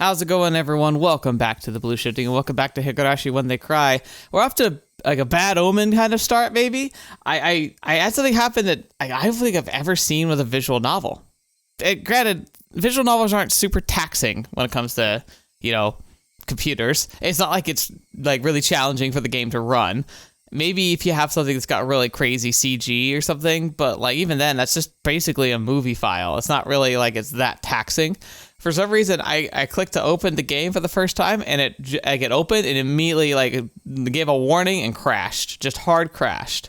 How's it going, everyone? Welcome back to the Blue Shifting, and welcome back to Higurashi When They Cry. We're off to like a bad omen kind of start, maybe. I had something happen that I don't think I've ever seen with a visual novel. Granted, visual novels aren't super taxing when it comes to, computers. It's not like it's like really challenging for the game to run. Maybe if you have something that's got really crazy CG or something, but like even then, that's just basically a movie file. It's not really like it's that taxing. For some reason, I clicked to open the game for the first time, and I get opened and immediately gave a warning and crashed, just hard crashed.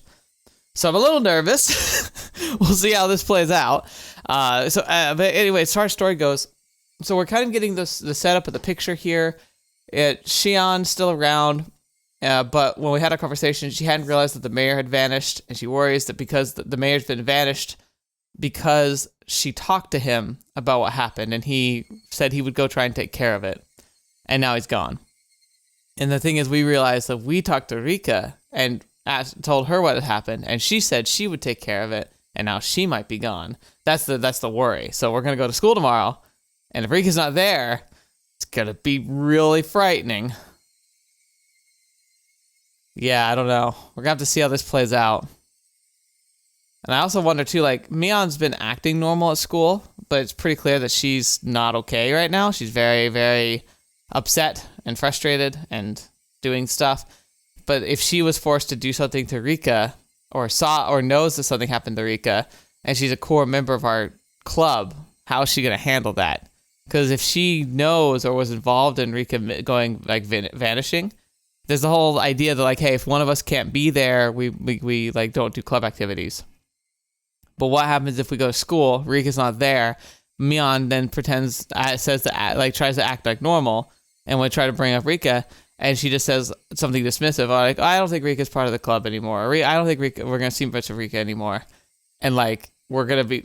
So I'm a little nervous. We'll see how this plays out. But anyway, as far as story goes, so we're kind of getting the setup of the picture here. Shion's still around, but when we had a conversation, she hadn't realized that the mayor had vanished, and she worries that because the mayor's been vanished, because she talked to him about what happened, and he said he would go try and take care of it, and now he's gone. And the thing is, we realized that we talked to Rika and told her what had happened, and she said she would take care of it, and now she might be gone. That's the worry. So we're gonna go to school tomorrow, and if Rika's not there, it's gonna be really frightening. Yeah, I don't know. We're gonna have to see how this plays out. And I also wonder too, Mion's been acting normal at school, but it's pretty clear that she's not okay right now. She's very, very upset and frustrated and doing stuff. But if she was forced to do something to Rika, or saw or knows that something happened to Rika, and she's a core member of our club, how is she going to handle that? Because if she knows or was involved in Rika going, vanishing, there's the whole idea that, hey, if one of us can't be there, we don't do club activities. But what happens if we go to school, Rika's not there, Mion then tries to act like normal, and we try to bring up Rika, and she just says something dismissive, I don't think Rika's part of the club anymore, or I don't think we're going to see much of Rika anymore. And, we're going to be,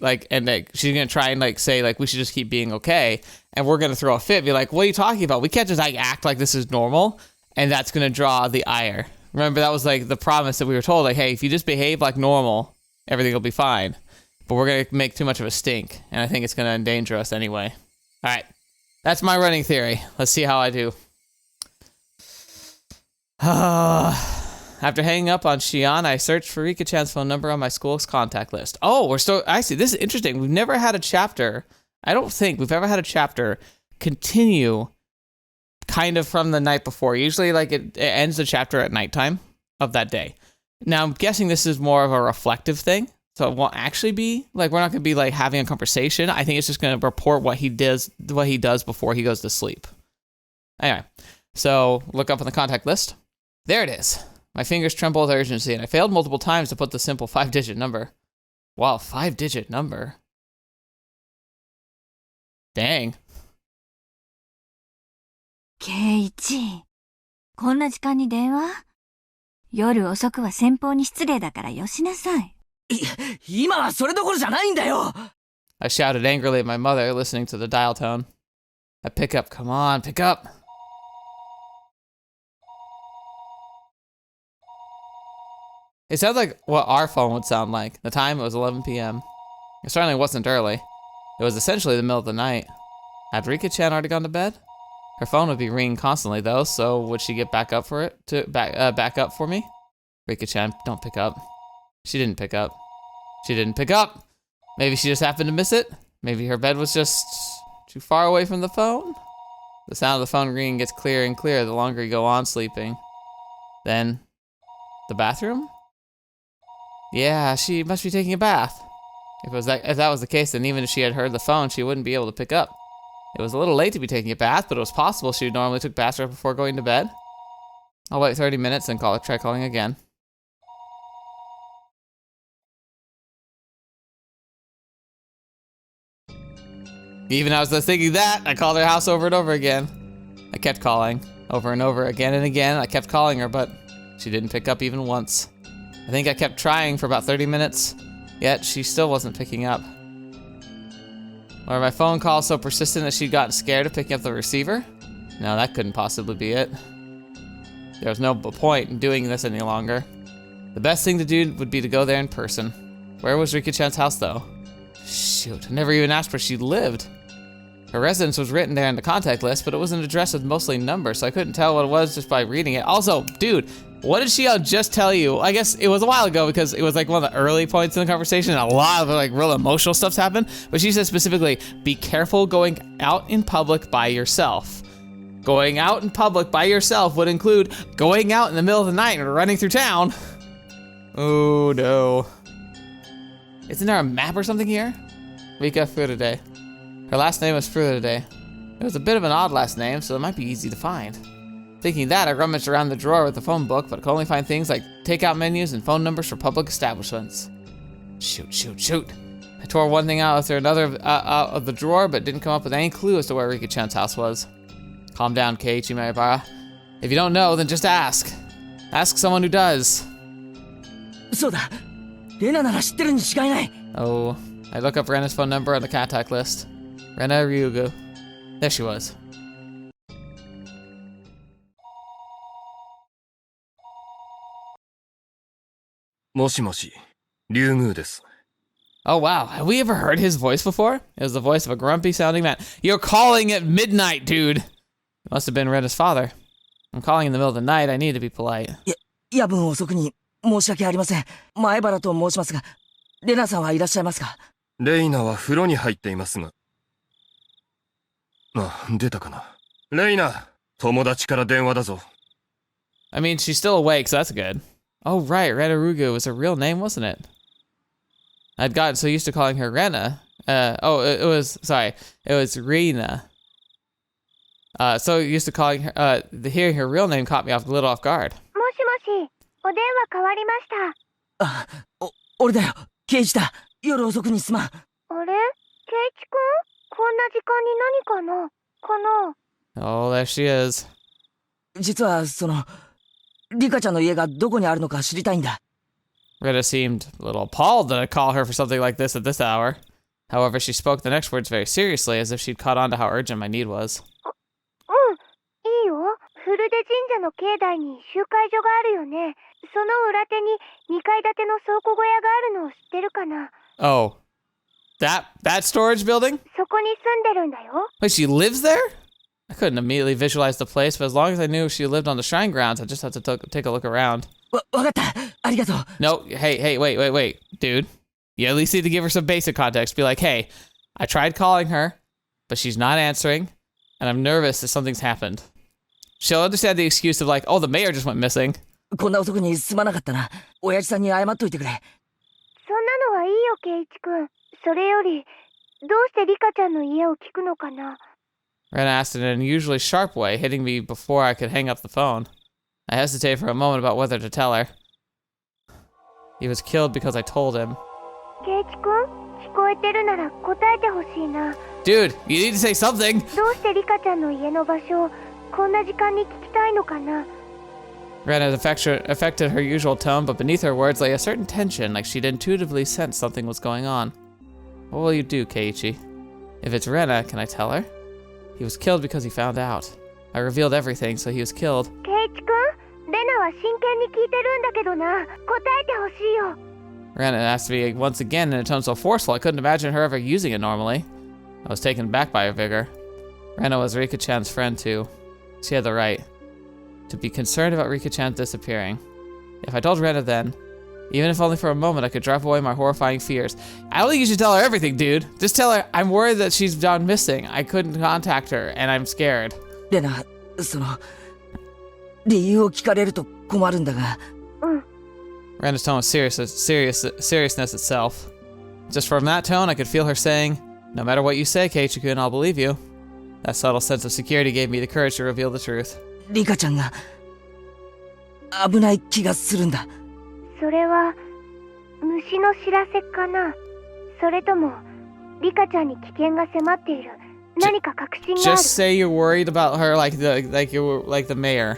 she's going to try and, say, we should just keep being okay, and we're going to throw a fit, be like, what are you talking about? We can't just, act like this is normal, and that's going to draw the ire. Remember, that was, the promise that we were told, hey, if you just behave like normal, everything will be fine. But we're going to make too much of a stink, and I think it's going to endanger us anyway. All right. That's my running theory. Let's see how I do. After hanging up on Shion, I searched for Rika-chan's phone number on my school's contact list. Oh, I see. This is interesting. We've never had a chapter. I don't think we've ever had a chapter continue kind of from the night before. Usually, it ends the chapter at nighttime of that day. Now, I'm guessing this is more of a reflective thing. So it won't actually be, we're not going to be, having a conversation. I think it's just going to report what he does before he goes to sleep. Anyway, so look up on the contact list. There it is. My fingers tremble with urgency, and I failed multiple times to put the simple 5-digit number. Wow, 5-digit number. Dang. 圭一、こんな時間に電話？夜遅くは先方に失礼だからよしなさい。今はそれどころじゃないんだよ! I shouted angrily at my mother, listening to the dial tone. I pick up. Come on, pick up. It sounds like what our phone would sound like. The time, it was 11 p.m. It certainly wasn't early. It was essentially the middle of the night. Had Rika-chan already gone to bed? Her phone would be ringing constantly, though, so would she get back up for me? Rika-chan, don't pick up. She didn't pick up. She didn't pick up. Maybe she just happened to miss it. Maybe her bed was just too far away from the phone. The sound of the phone ringing gets clearer and clearer the longer you go on sleeping. Then, the bathroom? Yeah, she must be taking a bath. If that was the case, then even if she had heard the phone, she wouldn't be able to pick up. It was a little late to be taking a bath, but it was possible she normally took baths right before going to bed. I'll wait 30 minutes and try calling again. Even as I was thinking that, I called her house over and over again. I kept calling, over and over, again and again. I kept calling her, but she didn't pick up even once. I think I kept trying for about 30 minutes, yet she still wasn't picking up. Were my phone calls so persistent that she'd gotten scared of picking up the receiver? No, that couldn't possibly be it. There was no point in doing this any longer. The best thing to do would be to go there in person. Where was Rika-chan's house, though? Shoot, I never even asked where she lived. Her residence was written there in the contact list, but it was an address with mostly numbers, so I couldn't tell what it was just by reading it. Also, dude, what did she just tell you? I guess it was a while ago because it was like one of the early points in the conversation and a lot of like real emotional stuff's happened. But she said specifically, be careful going out in public by yourself. Going out in public by yourself would include going out in the middle of the night and running through town. Oh no. Isn't there a map or something here? Rika Furude. Her last name was Furude. It was a bit of an odd last name, so it might be easy to find. Thinking that, I rummaged around the drawer with the phone book, but could only find things like takeout menus and phone numbers for public establishments. Shoot. I tore one thing out after another out of the drawer, but didn't come up with any clue as to where Rika-chan's house was. Calm down, Keiichi Maibara. If you don't know, then just ask. Ask someone who does. そうだ。レナなら知ってるに違いない。 Oh, I look up Rena's phone number on the contact list. Rena Ryugu. There she was. Moshi, Ryugu desu. Oh wow, have we ever heard his voice before? It was the voice of a grumpy sounding man. You're calling at midnight, dude! It must have been Rena's father. I'm calling in the middle of the night, I need to be polite. 夜分遅くに申し訳ありません。前原と申しますが、レナさんはいらっしゃいますか？レイナは風呂に入っていますが。あ、出たかな。レイナ、友達から電話だぞ。I mean, she's still awake, so that's good. Oh right, Rena Ryugu was her real name, wasn't it? I'd gotten so used to calling her Rena. It was Rena. So used to calling her, hearing her real name caught me a little off guard. もしもし、お電話変わりました。あ、俺だよ。刑事だ。夜遅くにすまん。あれ？ケイチくん？こんな時間に何かな？ Oh, there she is. 実は、リカちゃんの家がどこにあるのか知りたいんだ。Rena seemed a little appalled that I'd call her for something like this at this hour. However, she spoke the next words very seriously, as if she'd caught on to how urgent my need was. いいよ。古出神社の境内に集会所があるよね。その裏手に2階建ての倉庫小屋があるのを知ってるかな？ Oh. That storage building? そこに住んでるんだよ。 Wait, she lives there? I couldn't immediately visualize the place, but as long as I knew she lived on the shrine grounds, I just had to take a look around. わかった。ありがとう。 No, hey, wait, dude. You at least need to give her some basic context. Be like, hey, I tried calling her, but she's not answering, and I'm nervous that something's happened. She'll understand the excuse of like, oh, the mayor just went missing. こんな遅くにすまなかったな。親父さんに謝っといてくれ。そんなのはいいよ、ケイチくん。それより、どうしてリカちゃんの家を聞くのかな？ Rena asked in an unusually sharp way, hitting me before I could hang up the phone. I hesitated for a moment about whether to tell her. He was killed because I told him. ケイチくん、聞こえてるなら答えてほしいな。 Dude, you need to say something! どうしてリカちゃんの家の場所をこんな時間に聞きたいのかな？ Rena's affected her usual tone, but beneath her words lay a certain tension, like she'd intuitively sensed something was going on. What will you do, Keiichi? If it's Rena, can I tell her? He was killed because he found out. I revealed everything, so he was killed. ケイチくん、レナは真剣に聞いてるんだけどな。答えてほしいよ。 Rena asked me once again in a tone so forceful I couldn't imagine her ever using it normally. I was taken back by her vigor. Rena was Rika-chan's friend too. She had the right to be concerned about Rika-chan disappearing. If I told Rena then, even if only for a moment, I could drive away my horrifying fears. I don't think you should tell her everything, dude. Just tell her I'm worried that she's gone missing. I couldn't contact her, and I'm scared. レナ、理由を聞かれると困るんだが。Rena's tone was seriousness itself. Just from that tone, I could feel her saying, "No matter what you say, Keiichi-kun, I'll believe you." That subtle sense of security gave me the courage to reveal the truth. リカちゃんが危ない気がするんだ。それは虫の知らせかな？それともリカちゃんに危険が迫っている何か確信がある？ Just say you're worried about her like the mayor.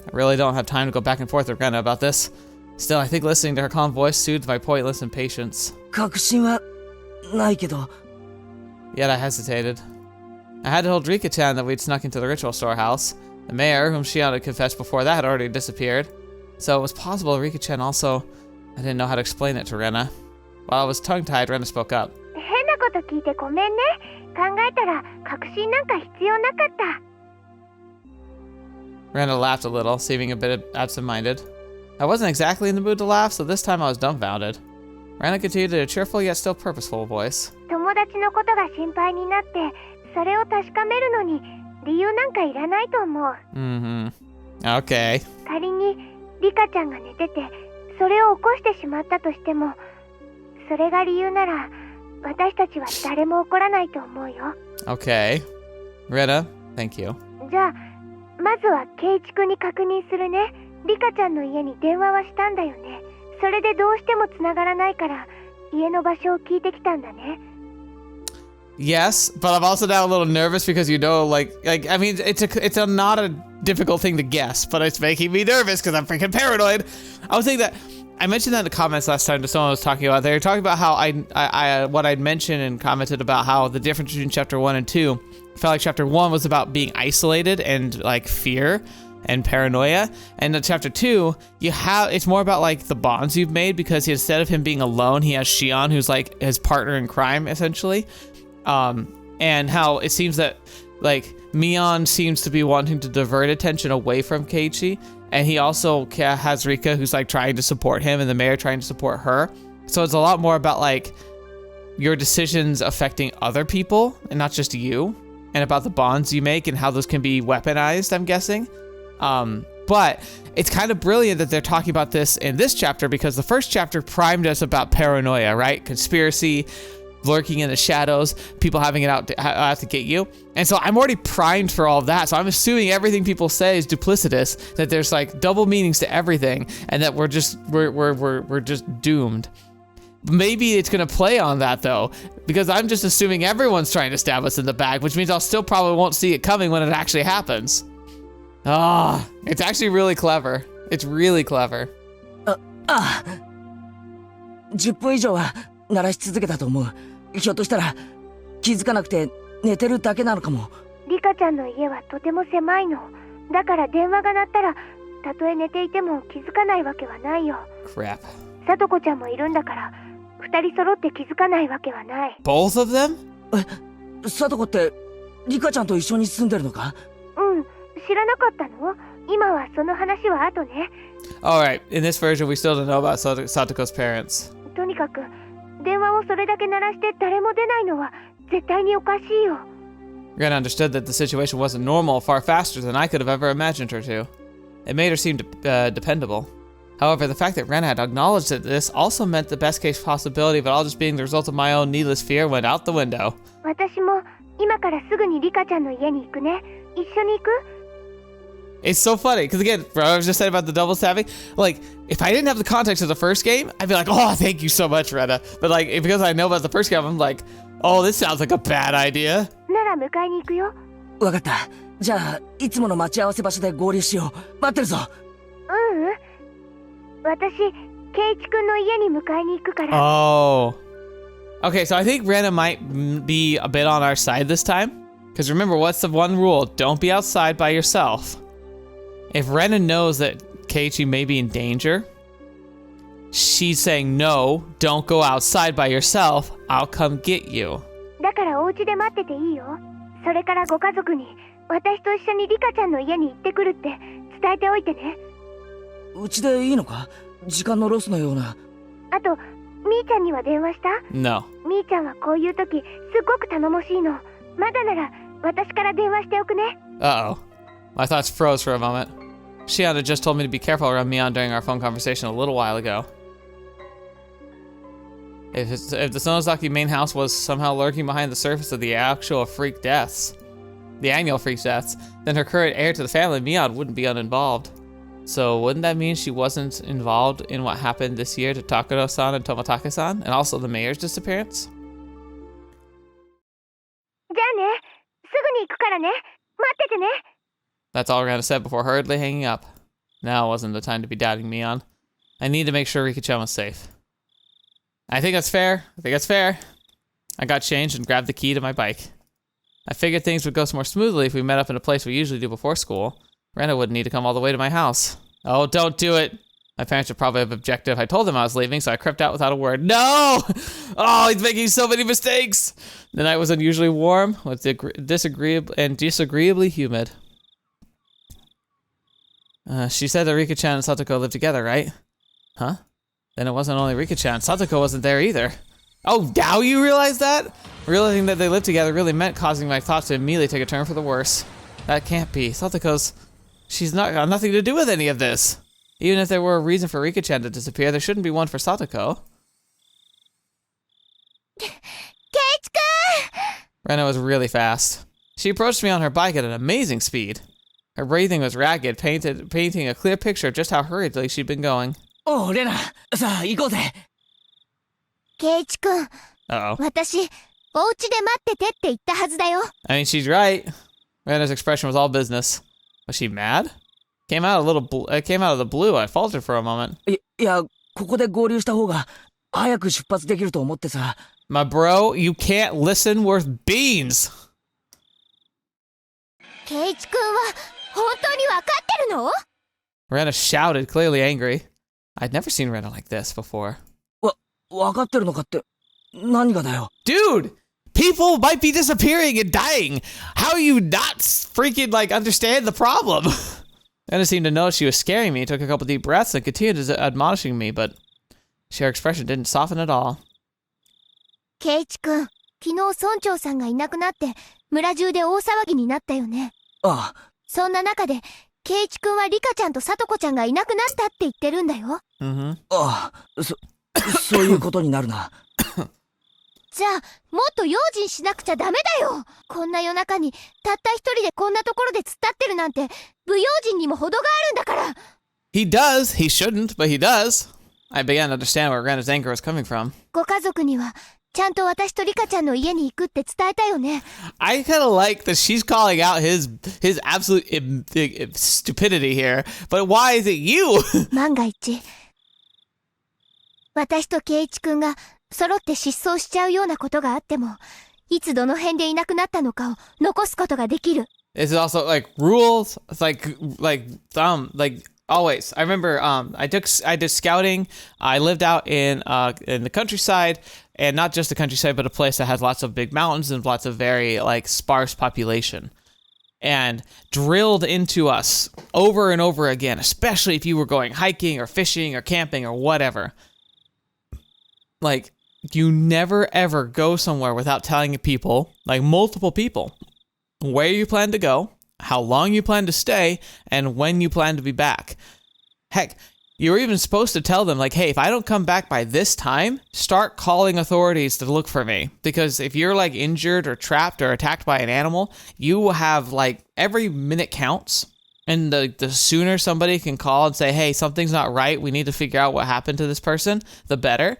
I really don't have time to go back and forth with Rena about this. Still, I think listening to her calm voice soothed my pointless impatience. 確信はないけど。 Yet I hesitated. I had told Rika-chan that we'd snuck into the ritual storehouse. The mayor, whom Shion had confessed before that, had already disappeared. So it was possible Rika-chan also... I didn't know how to explain it to Rena. While I was tongue-tied, Rena spoke up. 変なこと聞いてごめんね。考えたら確信なんか必要なかった。 Rena laughed a little, seeming a bit absent-minded. I wasn't exactly in the mood to laugh, so this time I was dumbfounded. Rena continued in a cheerful yet still purposeful voice. 友達のことが心配になってそれを確かめるのに理由なんかいらないと思う。Okay. 仮にリカちゃんが寝ててそれを起こしてしまったとしてもそれが理由なら私たちは誰も怒らないと思うよ。 Okay. Rena, thank you. じゃあまずは圭一君に確認するね。リカちゃんの家に電話はしたんだよね。それでどうしても繋がらないから家の場所を聞いてきたんだね。 Yes, but I'm also now a little nervous because I mean, it's not a difficult thing to guess, but it's making me nervous because I'm freaking paranoid. I was thinking that I mentioned that in the comments last time to someone I was talking about. They were talking about how what I'd mentioned and commented about how the difference between chapter 1 and 2 felt like chapter 1 was about being isolated and like fear and paranoia, and in chapter 2 it's more about like the bonds you've made because instead of him being alone, he has Shion, who's like his partner in crime essentially. And how it seems that like Mion seems to be wanting to divert attention away from Keiichi, and he also has Rika, who's like trying to support him, and the mayor trying to support her. So it's a lot more about like your decisions affecting other people and not just you, and about the bonds you make and how those can be weaponized, I'm guessing. But it's kind of brilliant that they're talking about this in this chapter because the first chapter primed us about paranoia, right? Conspiracy, lurking in the shadows, people having it out to get you. And so I'm already primed for all of that. So I'm assuming everything people say is duplicitous, that there's like double meanings to everything, and that we're just doomed. Maybe it's gonna play on that though, because I'm just assuming everyone's trying to stab us in the back, which means I'll still probably won't see it coming when it actually happens. It's actually really clever. It's really clever. 10分以上は鳴らし続けたと思う。ひょっとしたら気づかなくて寝てるだけなのかも。リカちゃんの家はとても狭いの。だから電話が鳴ったらたとえ寝ていても気づかないわけはないよ。 Crap. さとこちゃんもいるんだから二人揃って気づかないわけはない。 Both of them? さとこってリカちゃんと一緒に住んでるのか？うん、知らなかったの？今はその話は後ね。 Alright, in this version we still don't know about Satoko's parents. とにかく電話をそれだけ鳴らして誰も出ないのは絶対におかしいよ。 Rena understood that the situation wasn't normal far faster than I could have ever imagined her to. It made her seem dependable. However, the fact that Rena had acknowledged that this also meant the best case possibility of it all just being the result of my own needless fear went out the window. 私も今からすぐにリカちゃんの家に行くね。一緒に行く？ It's so funny, because again, bro, I was just saying about the double stabbing. Like, if I didn't have the context of the first game, I'd be like, oh, thank you so much, Rena. But like, because I know about the first game, I'm like, oh, this sounds like a bad idea. なら迎えに行くよ。わかった。じゃあいつもの待ち合わせ場所で合流しよう。待ってるぞ。私、圭一くんの家に迎えに行くから。 Oh. Okay, so I think Rena might be a bit on our side this time. Because remember, what's the one rule? Don't be outside by yourself. If Rena knows that Keiichi may be in danger, she's saying, no, don't go outside by yourself. I'll come get you. だからお家で待ってていいよ。それからご家族に私と一緒にリカちゃんの家に行ってくるって伝えておいてね。うちでいいのか？時間のロスのような。あと、みーちゃんには電話した？ No. みーちゃんはこういう時すごく頼もしいの。まだなら私から電話しておくね。 Uh-oh. My thoughts froze for a moment. Shion had just told me to be careful around Mion during our phone conversation a little while ago. If the Sonozaki main house was somehow lurking behind the surface of the annual freak deaths, then her current heir to the family, Mion, wouldn't be uninvolved. So wouldn't that mean she wasn't involved in what happened this year to Takuro-san and Toмотake-san, and also the mayor's disappearance? じゃあね。すぐに行くからね。待っててね。 That's all Rena said before hurriedly hanging up. Now wasn't the time to be doubting Mion. I need to make sure Rika-chan was safe. I think that's fair. I got changed and grabbed the key to my bike. I figured things would go more smoothly if we met up in a place we usually do before school. Rena wouldn't need to come all the way to my house. Oh, don't do it. My parents would probably have objected if I told them I was leaving, so I crept out without a word. No! Oh, he's making so many mistakes! The night was unusually warm, with disagreeably humid. She said that Rika-chan and Satoko lived together, right? Huh? Then it wasn't only Rika-chan. Satoko wasn't there either. Oh, now you realize that? Realizing that they lived together really meant causing my thoughts to immediately take a turn for the worse. That can't be. She's not got nothing to do with any of this. Even if there were a reason for Rika-chan to disappear, there shouldn't be one for Satoko. Keiichi-kun! Rena was really fast. She approached me on her bike at an amazing speed. Her breathing was ragged, painting a clear picture of just how hurriedly she'd been going. Oh, Rena, さあ行こうぜ。ケイチ君、 Uh-oh. 私、お家で待っててって言ったはずだよ。 I mean, she's right. Rena's expression was all business. Was she mad? Came out of the blue. I faltered for a moment. いや、ここで合流した方が早く出発できると思ってさ。My bro, you can't listen worth beans. ケイチ君は本当に分かってるの？ Rena shouted, clearly angry. I'd never seen Rena like this before. 分かってるのかって何がだよ。 Dude, people might be disappearing and dying. How are you not freaking understand the problem? Rena seemed to know she was scaring me, took a couple deep breaths, and continued admonishing me, but her expression didn't soften at all. ケイチ君、昨日村長さんがいなくなって村中で大騒ぎになったよね。ああ。そんな中で、ケイチ君はリカちゃんとサトコちゃんがいなくなったって言ってるんだよ。ああ、そういうことになるな。じゃあ、もっと用心しなくちゃダメだよ。こんな夜中にたった一人でこんなところで突っ立ってるなんて、不用心にも程があるんだから。He does. He shouldn't, but he does. I began to understand where Rena's anger was coming from. ご家族には、ちゃんと私とリカちゃんの家に行くって伝えたよね。I kind of like that she's calling out his absolute stupidity here, but why is it you? 万が一、私とケイイチ君が揃って失踪しちゃうようなことがあっても、いつどの辺でいなくなったのかを残すことができる。It's also rules. It's always. I remember I did scouting. I lived out in the countryside, and not just the countryside, but a place that has lots of big mountains and lots of very sparse population. And drilled into us over and over again, especially if you were going hiking or fishing or camping or whatever. You never ever go somewhere without telling people, multiple people, where you plan to go, how long you plan to stay, and when you plan to be back. Heck, you were even supposed to tell them, hey, if I don't come back by this time, start calling authorities to look for me. Because if you're, injured or trapped or attacked by an animal, you will have, every minute counts. And the sooner somebody can call and say, hey, something's not right, we need to figure out what happened to this person, the better.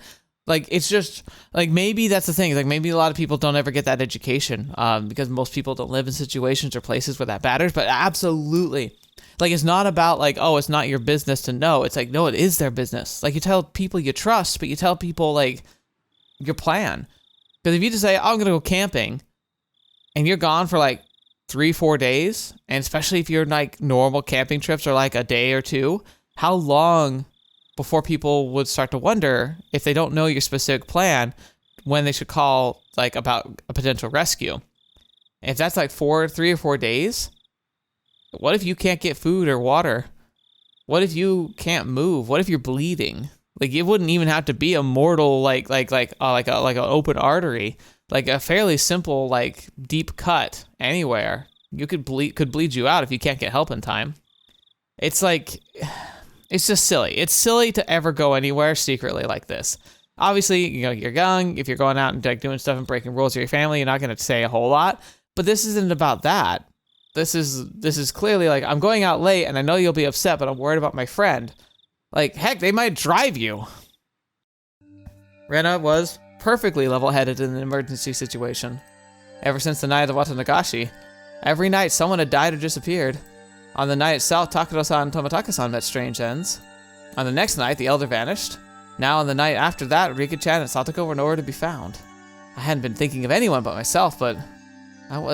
It's just, maybe that's the thing. Maybe a lot of people don't ever get that education because most people don't live in situations or places where that matters. But absolutely. It's not about, oh, it's not your business to know. It's no, it is their business. You tell people you trust, but you tell people, your plan. Because if you just say, oh, I'm going to go camping, and you're gone for, 3-4 days, and especially if you're, normal camping trips are, a day or two, how long before people would start to wonder if they don't know your specific plan when they should call about a potential rescue. If that's 3 or 4 days, what if you can't get food or water? What if you can't move? What if you're bleeding? It wouldn't even have to be a mortal like an open artery, a fairly simple deep cut anywhere. You could bleed you out if you can't get help in time. It's just silly. It's silly to ever go anywhere secretly like this. Obviously, you're young. If you're going out and doing stuff and breaking rules with your family, you're not going to say a whole lot. But this isn't about that. This is clearly I'm going out late and I know you'll be upset, but I'm worried about my friend. Heck, they might drive you. Rena was perfectly level-headed in an emergency situation. Ever since the night of Watanagashi, every night someone had died or disappeared. On the night itself, Takuro-san and Tomitaka-san met strange ends. On the next night, the elder vanished. Now on the night after that, Rika-chan and Satoko were nowhere to be found. I hadn't been thinking of anyone but myself, but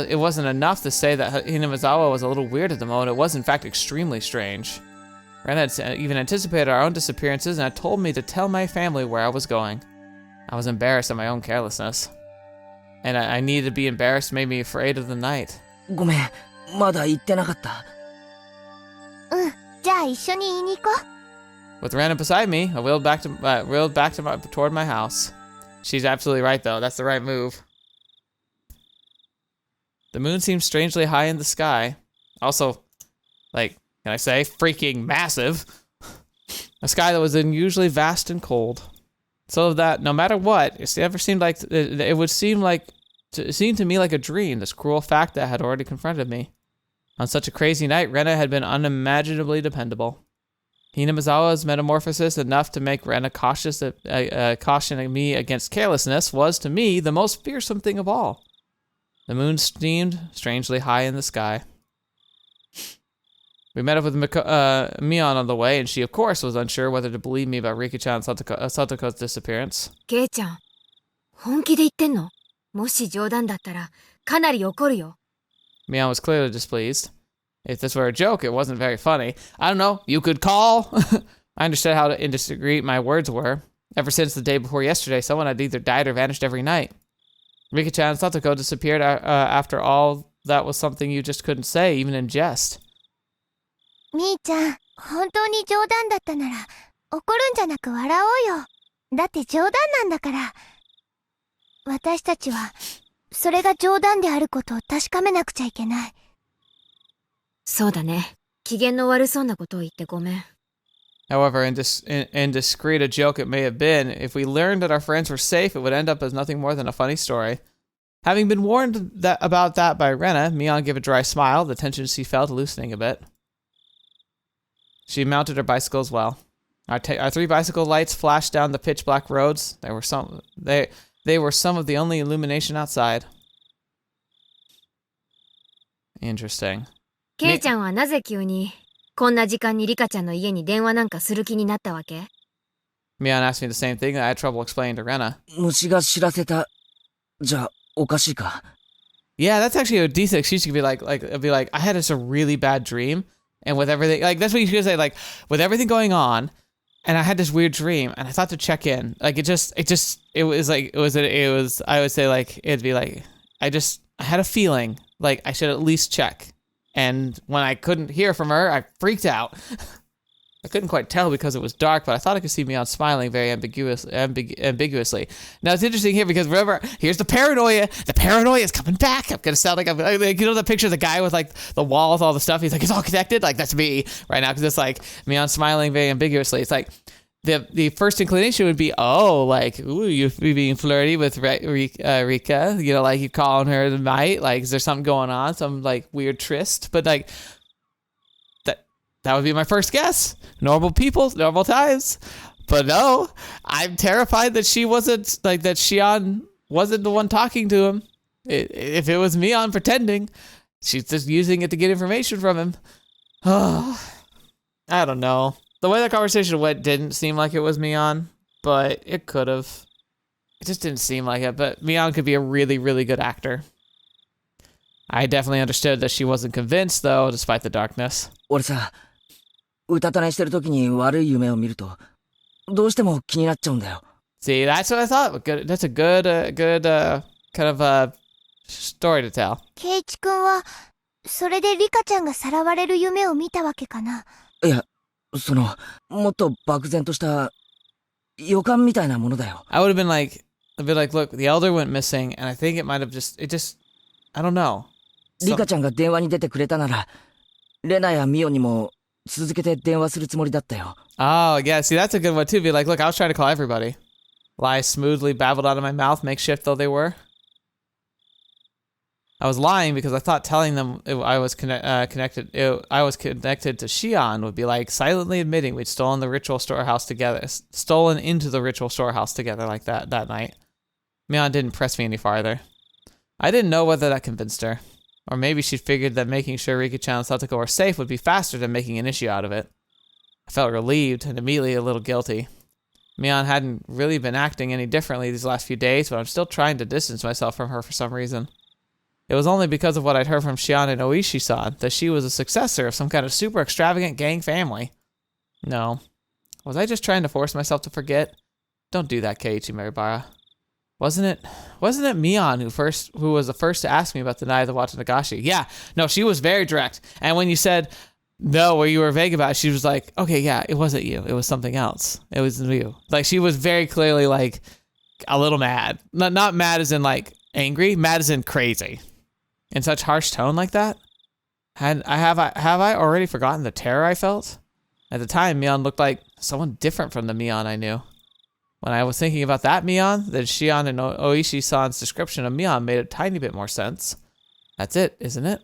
it wasn't enough to say that Hinamizawa was a little weird at the moment. It was in fact extremely strange. Rena had even anticipated our own disappearances and had told me to tell my family where I was going. I was embarrassed at my own carelessness. And I needed to be embarrassed made me afraid of the night. ごめん、まだ言ってなかった。じゃあ一緒に言いに行こう。 With Rena beside me, I wheeled back toward my house. She's absolutely right, though. That's the right move. The moon seemed strangely high in the sky. Also, like, can I say, freaking massive. A sky that was unusually vast and cold. So that no matter what, it never seemed like it would seem to me like a dream. This cruel fact that had already confronted me. On such a crazy night, Rena had been unimaginably dependable. Hinamizawa's metamorphosis, enough to make Rena cautioning me against carelessness, was to me the most fearsome thing of all. The moon steamed strangely high in the sky. We met up with Mion on the way, and she, of course, was unsure whether to believe me about Rika-chan and Satoko's disappearance. ケイちゃん、本気で言ってんの？もし冗談だったら、かなり怒るよ。Mion was clearly displeased. If this were a joke, it wasn't very funny. I don't know, you could call? I understood how indiscreet my words were. Ever since the day before yesterday, someone had either died or vanished every night. Rika-chan and Satoko disappeared after all. That was something you just couldn't say, even in jest. みーちゃん、本当に冗談だったなら、怒るんじゃなく笑おうよ。だって冗談なんだから。私たちは、それが冗談であることを確かめなくちゃいけない。そうだね。機嫌の悪そうなことを言ってごめん。However, indiscreet a joke it may have been, if we learned that our friends were safe, it would end up as nothing more than a funny story. Having been warned about that by Rena, Mion gave a dry smile, the tension she felt loosening a bit. She mounted her bicycle as well. Our 3 bicycle lights flashed down the pitch-black roads. They were some of the only illumination outside. Interesting. ケイちゃんはなぜ急にこんな時間にリカちゃんの家に電話なんかする気になったわけ？ Mion asked me the same thing. I had trouble explaining to Rena. 虫が知らせた。じゃあ、おかしいか。Yeah, that's actually a decent excuse. You could be like, I had a really bad dream, and with everything, like, that's what you should say, like, with everything going on, and I had this weird dream, and I thought to check in. Like, I would say, like, it'd be like, I had a feeling, like, I should at least check. And when I couldn't hear from her, I freaked out. I couldn't quite tell because it was dark, but I thought I could see Mion smiling very ambiguously. Now, it's interesting here because remember, here's the paranoia. The paranoia is coming back. I'm going to sound like, you know the picture of the guy with, like, the wall with all the stuff? He's like, it's all connected? Like, that's me right now because it's, like, Mion smiling very ambiguously. It's like, the first inclination would be, oh, like, ooh, you're being flirty with Rika. You know, like, you calling her tonight. Like, is there something going on? Some, like, weird tryst? But, like, that would be my first guess. Normal people, normal times. But no, I'm terrified that she wasn't, like, that Shion wasn't the one talking to him. If it was Mion pretending, she's just using it to get information from him. I don't know. The way that conversation went didn't seem like it was Mion, but it could have. It just didn't seem like it, but Mion could be a really, really good actor. I definitely understood that she wasn't convinced, though, despite the darkness. 俺さ、うたた寝してる時に悪い夢を見ると、どうしても気になっちゃうんだよ。See, that's what I thought. Good, that's a good kind of story to tell. ケイチ君は、それでリカちゃんがさらわれる夢を見たわけかな。いや、もっと漠然とした予感みたいなものだよ。I would have been like, look, the elder went missing, and I think it might have I don't know. リカちゃんが電話に出てくれたなら、レナやミオにも続けて電話するつもりだったよ。Oh, yeah, see, that's a good one, too. Be like, look, I was trying to call everybody. Lies smoothly babbled out of my mouth, makeshift though they were. I was lying because I thought telling them I was connected to Shion would be like silently admitting we'd stolen into the ritual storehouse together like that night. Mion didn't press me any farther. I didn't know whether that convinced her. Or maybe she figured that making sure Rika-chan and Satoko were safe would be faster than making an issue out of it. I felt relieved and immediately a little guilty. Mion hadn't really been acting any differently these last few days, but I'm still trying to distance myself from her for some reason. It was only because of what I'd heard from Shion and Ooishi-san that she was a successor of some kind of super extravagant gang family. No. Was I just trying to force myself to forget? Don't do that, Keiichi Maribara. Wasn't it Mion who was the first to ask me about the night of the Watanagashi? Yeah. No, she was very direct. And when you said no, where you were vague about it, she was like, okay, yeah, it wasn't you. It was something else. It was you. Like, she was very clearly, like, a little mad. Not mad as in, like, angry. Mad as in crazy. In such harsh tone like that? Have I already forgotten the terror I felt? At the time, Mion looked like someone different from the Mion I knew. When I was thinking about that Mion, then Shion and Ooishi-san's description of Mion made a tiny bit more sense. That's it, isn't it?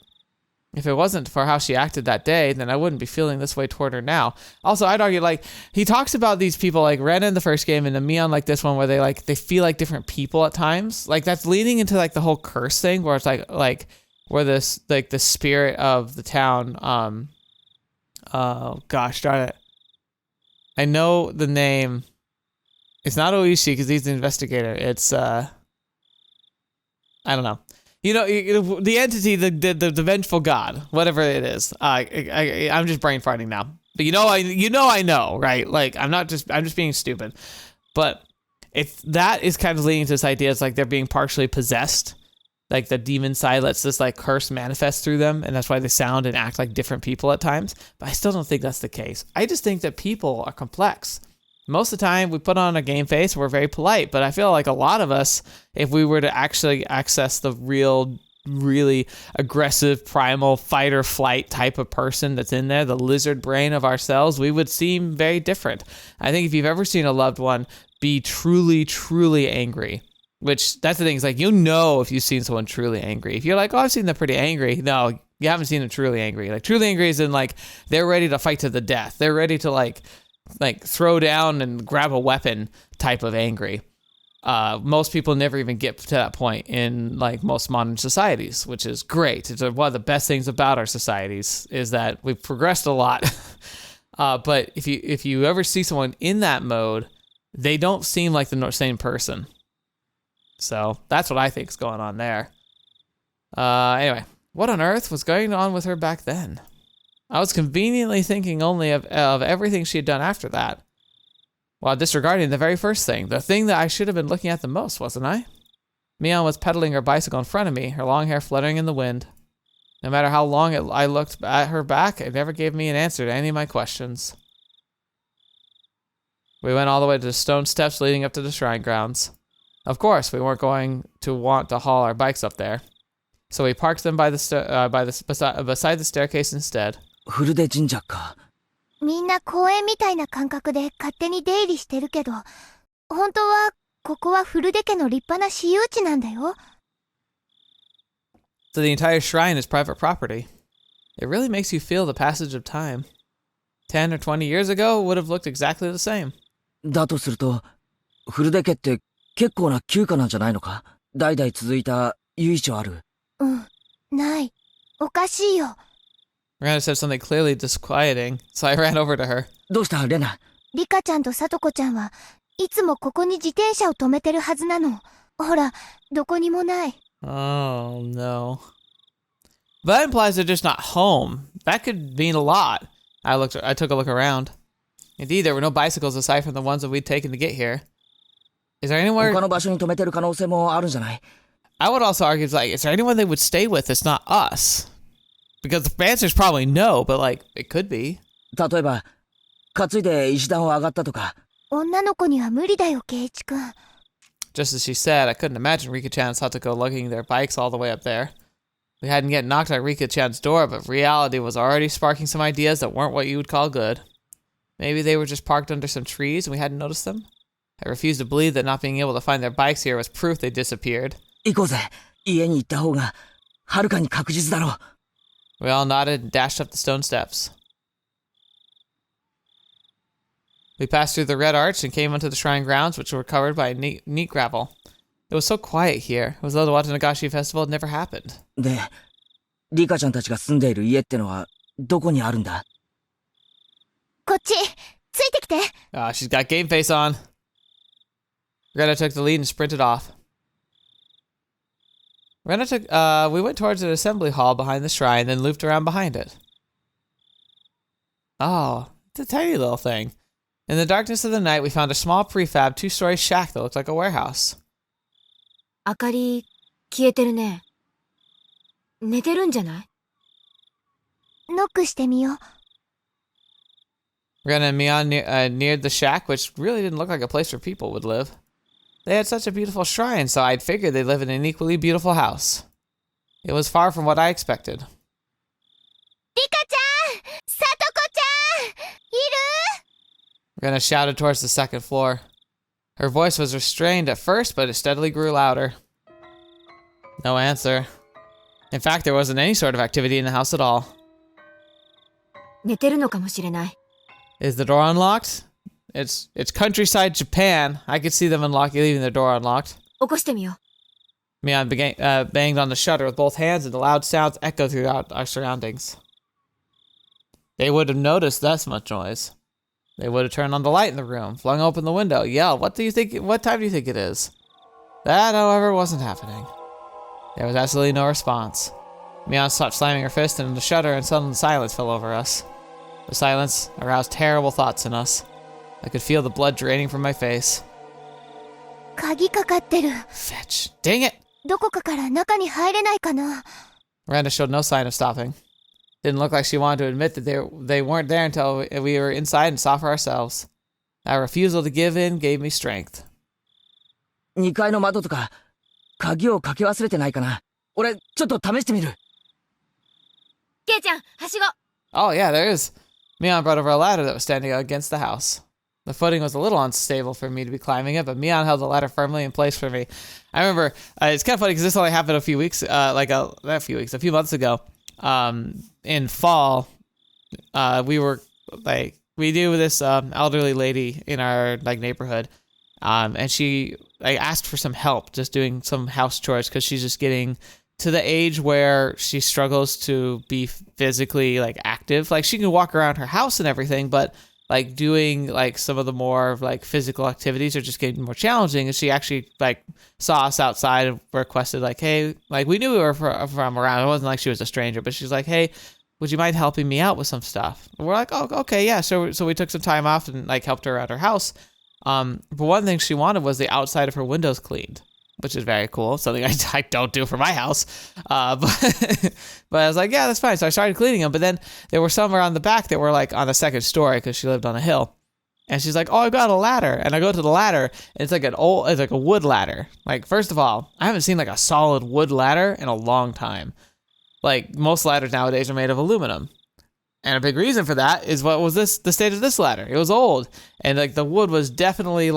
If it wasn't for how she acted that day, then I wouldn't be feeling this way toward her now. Also, I'd argue, like, he talks about these people like Rena in the first game and the Mion like this one where they feel like different people at times. Like, that's leading into like the whole curse thing where it's like where this, like, the spirit of the town, oh gosh darn it. I know the name. It's not Ooishi because he's the investigator. It's I don't know. You know, the entity, the vengeful god, whatever it is. I'm just brain farting now. But I know, right? Like, I'm just being stupid. But that is kind of leading to this idea. It's like they're being partially possessed. Like, the demon side lets this, like, curse manifest through them, and that's why they sound and act like different people at times. But I still don't think that's the case. I just think that people are complex. Most of the time, we put on a game face, we're very polite, but I feel like a lot of us, if we were to actually access the real, really aggressive, primal, fight or flight type of person that's in there, the lizard brain of ourselves, we would seem very different. I think if you've ever seen a loved one be truly, truly angry, which that's the thing, is like, if you've seen someone truly angry. If you're like, oh, I've seen them pretty angry. No, you haven't seen them truly angry. Like, truly angry is in, like, they're ready to fight to the death. They're ready to, like throw down and grab a weapon type of angry. Most people never even get to that point in, like, most modern societies, which is great. It's one of the best things about our societies is that we've progressed a lot. But if you ever see someone in that mode, they don't seem like the same person. So that's what I think is going on there. Anyway, what on earth was going on with her back then? I was conveniently thinking only of everything she had done after that, while disregarding the very first thing, the thing that I should have been looking at the most, wasn't I? Mion was pedaling her bicycle in front of me, her long hair fluttering in the wind. No matter how long I looked at her back, it never gave me an answer to any of my questions. We went all the way to the stone steps leading up to the shrine grounds. Of course, we weren't going to want to haul our bikes up there, so we parked them beside the staircase instead. フルデ神社か。みんな公園みたいな感覚で勝手に出入りしてるけど、本当はここはフルデ家の立派な私有地なんだよ。So the entire shrine is private property. It really makes you feel the passage of time. 10 or 20 years ago would have looked exactly the same. だとすると、フルデ家って結構な旧家なんじゃないのか？代々続いた由緒ある。ない。おかしいよ。Rena said something clearly disquieting, so I ran over to her. どうしたレナ？リカちゃんとサトコちゃんはいつもここに自転車を止めてるはずなの。ほら、どこにもない。Oh, no. That implies they're just not home. That could mean a lot. I took a look around. Indeed, there were no bicycles aside from the ones that we'd taken to get here. Is there anywhere... 他の場所に止めてる可能性もあるんじゃない？ I would also argue, like, is there anyone they would stay with that's not us? Because the answer is probably no, but, like, it could be. 例えば、担いで石段を上がったとか。女の子には無理だよ、ケイチ君。Just as she said, I couldn't imagine Rika-chan and Satoko lugging their bikes all the way up there. We hadn't yet knocked on Rika-chan's door, but reality was already sparking some ideas that weren't what you would call good. Maybe they were just parked under some trees and we hadn't noticed them? I refused to believe that not being able to find their bikes here was proof they disappeared. 行こうぜ。家に行った方がはるかに確実だろう。We all nodded and dashed up the stone steps. We passed through the red arch and came onto the shrine grounds, which were covered by neat gravel. It was so quiet here, as though the Watanagashi festival had never happened. で、リカちゃんたちが住んでいる家ってのはどこにあるんだ？こっち、ついてきて。She's got game face on. Rena took the lead and sprinted off. We went towards an assembly hall behind the shrine, then looped around behind it. Oh, a tiny little thing. In the darkness of the night, we found a small prefab 2-story shack that looked like a warehouse. 明かり消えてるね。寝てるんじゃない？ノックしてみよう。 Rena and Mion neared the shack, which really didn't look like a place where people would live. They had such a beautiful shrine, so I'd figured they'd live in an equally beautiful house. It was far from what I expected. リカちゃん、さとこちゃん、いる？ Rena shouted towards the second floor. Her voice was restrained at first, but it steadily grew louder. No answer. In fact, there wasn't any sort of activity in the house at all. 寝てるのかもしれない。Is the door unlocked? It's countryside Japan. I could see them leaving their door unlocked. 起こしてみよう。 Mion banged on the shutter with both hands, and the loud sounds echoed throughout our surroundings. They would have noticed that much noise. They would have turned on the light in the room, flung open the window, yelled, What time do you think it is? That, however, wasn't happening. There was absolutely no response. Mion stopped slamming her fist into the shutter, and sudden silence fell over us. The silence aroused terrible thoughts in us. I could feel the blood draining from my face. 鍵かかってる。 Fetch. Dang it! どこかから中に入れないかな。 Miranda showed no sign of stopping. Didn't look like she wanted to admit that they weren't there until we were inside and saw for ourselves. Our refusal to give in gave me strength. 2階の窓とか、鍵をかけ忘れてないかな。俺、ちょっと試してみる。ケイちゃん、はしご。 Oh yeah, there is. Mion brought over a ladder that was standing against the house. The footing was a little unstable for me to be climbing it, but Mion held the ladder firmly in place for me. I remember, it's kind of funny because this only happened a few months ago. In fall, we knew this elderly lady in our neighborhood, and she asked for some help just doing some house chores because she's just getting to the age where she struggles to be physically active. Like she can walk around her house and everything, but doing some of the more physical activities are just getting more challenging. And she actually saw us outside and requested hey, we knew we were from around. It wasn't like she was a stranger, but she's like, hey, would you mind helping me out with some stuff? And we're like, oh, okay, yeah. So we took some time off and helped her around her house. But one thing she wanted was the outside of her windows cleaned, which is very cool. Something I don't do for my house. But I was like, yeah, that's fine. So I started cleaning them. But then there were some around the back that were on the second story because she lived on a hill. And she's like, oh, I got a ladder. And I go to the ladder and it's it's a wood ladder. First of all, I haven't seen a solid wood ladder in a long time. Most ladders nowadays are made of aluminum. And a big reason for that is the state of this ladder. It was old. And the wood was definitely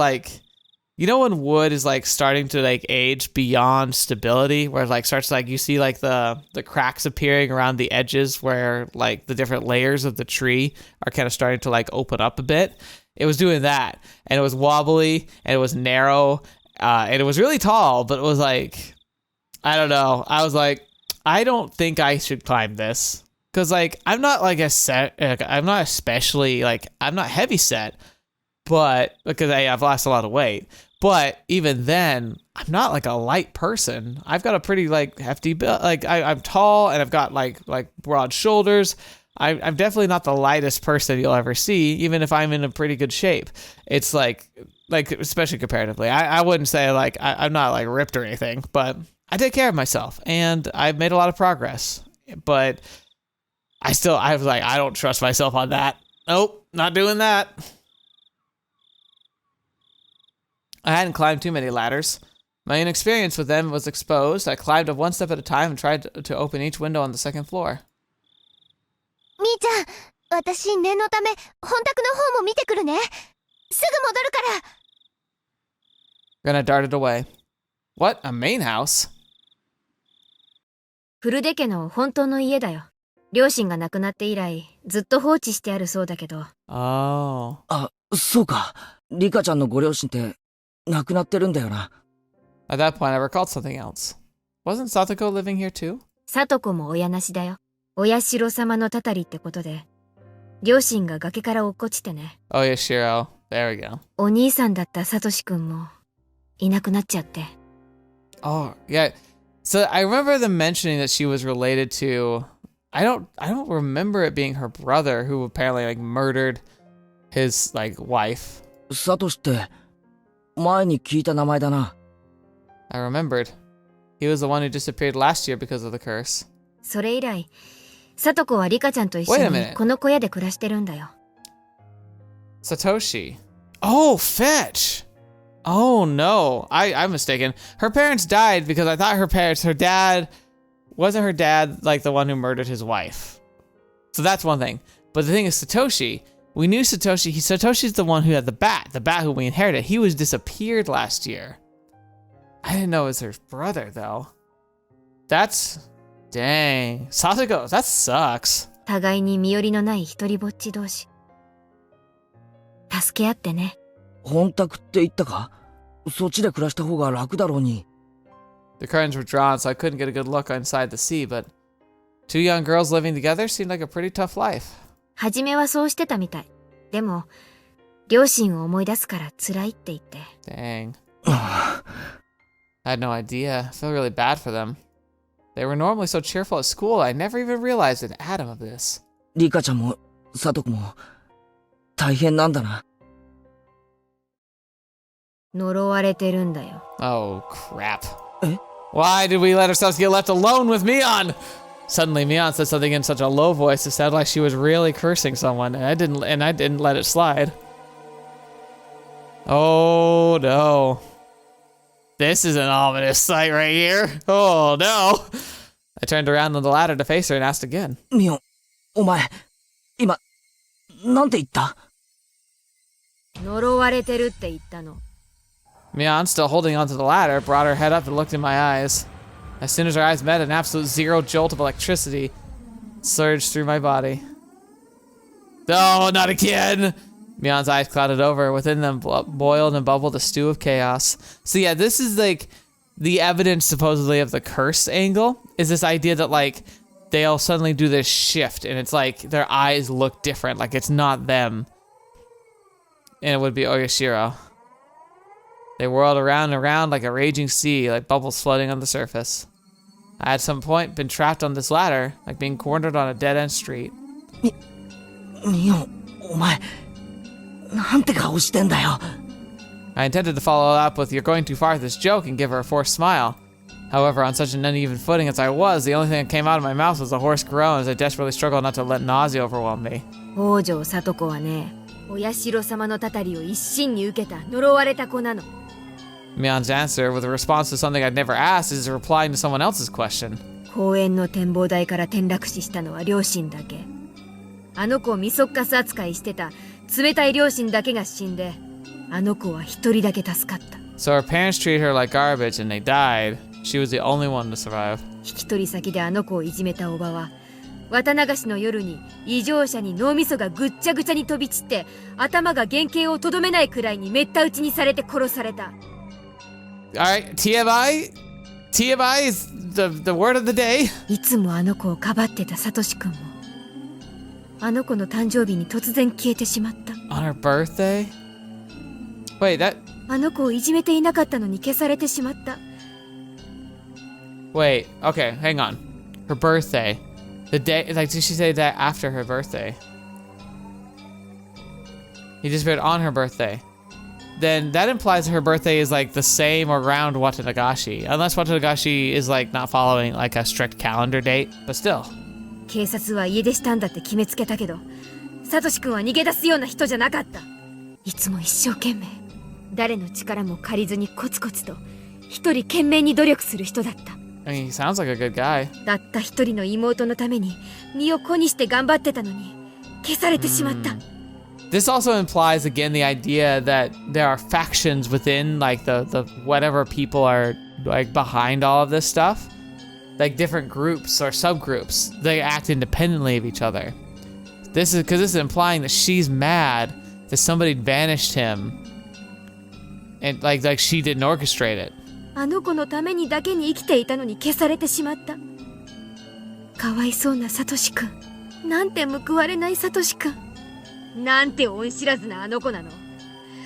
you know when wood is starting to age beyond stability, where it starts you see the cracks appearing around the edges where the different layers of the tree are kind of starting to open up a bit. It was doing that, and it was wobbly, and it was narrow, and it was really tall, but it was I don't know. I was I don't think I should climb this because I'm not I'm not especially I'm not heavy set. But because I've lost a lot of weight, but even then, I'm not a light person. I've got a pretty hefty build. I'm tall and I've got broad shoulders. I'm definitely not the lightest person you'll ever see, even if I'm in a pretty good shape. It's especially comparatively. I wouldn't say I'm not ripped or anything, but I take care of myself and I've made a lot of progress. But I was I don't trust myself on that. Nope, not doing that. I hadn't climbed too many ladders. My inexperience with them was exposed. I climbed up one step at a time and tried to open each window on the second floor. みーちゃん、私念のため本宅の方も見てくるね。すぐ戻るから。 Rena darted away. What? A main house? 古出家の本当の家だよ。両親が亡くなって以来、ずっと放置してあるそうだけど。Oh. あ、そうか。リカちゃんのご両親って亡くなってるんだよな。At that point, I recalled something else. Wasn't Satoko living here too? サトコも親なしだよ。親代様のたたりってことで。両親が崖から落っこちてね。Oh, Yashiro. There we go. お兄さんだったサトシ君もいなくなっちゃって。Oh, yeah. So I remember them mentioning that she was related to... I don't remember it being her brother who apparently murdered his like wife. サトシって前に聞いた名前だな。I remembered. He was the one who disappeared last year because of the curse. それ以来、サトコはリカちゃんと一緒 Wait a に minute. この小屋で暮らしてるんだよ。Satoshi. Oh, fetch. Oh no, I'm mistaken. Her parents died because I thought her dad, wasn't her dad like the one who murdered his wife? So that's one thing. But the thing is Satoshi, we knew Satoshi, Satoshi's the one who had the bat who we inherited. He was disappeared last year. I didn't know it was her brother though. That's, dang. Satoko, that sucks. 互いに身寄りのない一人ぼっち同士。助け合ってね。本宅って言ったか？そっちで暮らした方が楽だろうに。The curtains were drawn, so I couldn't get a good look inside the sea, but two young girls living together seemed like a pretty tough life. 初めはそうしてたみたい。でも、両親を思い出すから辛いって言って。Dang. I had no idea. I feel really bad for them. They were normally so cheerful at school, I never even realized an atom of this. リカちゃんもサトコも大変なんだな。呪われてるんだよ。Oh, crap. え？ Why did we let ourselves get left alone with Mion? Suddenly, Mion said something in such a low voice it sounded like she was really cursing someone, and I didn't let it slide. Oh no. This is an ominous sight right here. Oh no. I turned around on the ladder to face her and asked again. ミオン、お前、今、なんて言った？呪われてるって言ったの。Mion, still holding onto the ladder, brought her head up and looked in my eyes. As soon as our eyes met, an absolute zero jolt of electricity surged through my body. Oh, not again! Mion's eyes clouded over. Within them boiled and bubbled a stew of chaos. So yeah, this is like the evidence supposedly of the curse angle, is this idea that like they'll suddenly do this shift and it's like their eyes look different, like it's not them. And it would be Oyashiro. They whirled around and around like a raging sea, like bubbles floating on the surface. I at some point been trapped on this ladder, like being cornered on a dead-end street. ミオン、お前、なんて顔してんだよ。I intended to follow up with "You're going too far" with this joke and give her a forced smile. However, on such an uneven footing as I was, the only thing that came out of my mouth was a hoarse groan as I desperately struggled not to let nausea overwhelm me. 北条聡子はね、お社様のたたりを一身に受けた呪われた子なの。Mion's answer, with a response to something I'd never asked, is replying to someone else's question. 公園の展望台から転落死したのは両親だけ。あの子をミソッカス扱いしてた冷たい両親だけが死んで、あの子は一人だけ助かった。So her parents treated her like garbage and they died. She was the only one to survive. 引き取り先であの子をいじめたおばは、綿流しの夜に異常者に脳みそがぐっちゃぐちゃに飛び散って、頭が原形をとどめないくらいにめった打ちにされて殺された。Alright, TMI? TMI is the word of the day? いつもあの子をかばってたサトシ君も、あの子の誕生日に突然消えてしまった。On her birthday? Wait, that... あの子をいじめていなかったのに消されてしまった。Wait, okay, hang on. Her birthday. The day, like, did she say that after her birthday? He disappeared on her birthday. Then that implies her birthday is like the same or around Watanagashi. Unless Watanagashi is like not following like a strict calendar date, but still. 警察は家出したんだって決めつけたけど、サトシ君は逃げ出すような人じゃなかった。いつも一生懸命、誰の力も借りずにコツコツと一人懸命に努力する人だった。I mean, he sounds like a good guy. たった一人の妹のために身を粉にして頑張ってたのに消されてしまった。This also implies again the idea that there are factions within like the whatever people are like behind all of this stuff. Like different groups or subgroups. They act independently of each other. This is because this is implying that she's mad that somebody banished him. And like she didn't orchestrate it. あの子のためにだけに生きていたのに消されてしまった。かわいそうなサトシ君。なんて報われないサトシ君。なんて恩知らずなあの子なの。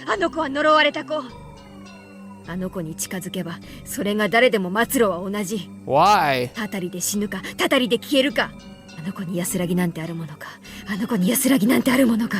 あの子は呪われた子。あの子に近づけば、それが誰でも末路は同じ。Why? たたりで死ぬか、たたりで消えるか。あの子に安らぎなんてあるものか。あの子に安らぎなんてあるものか。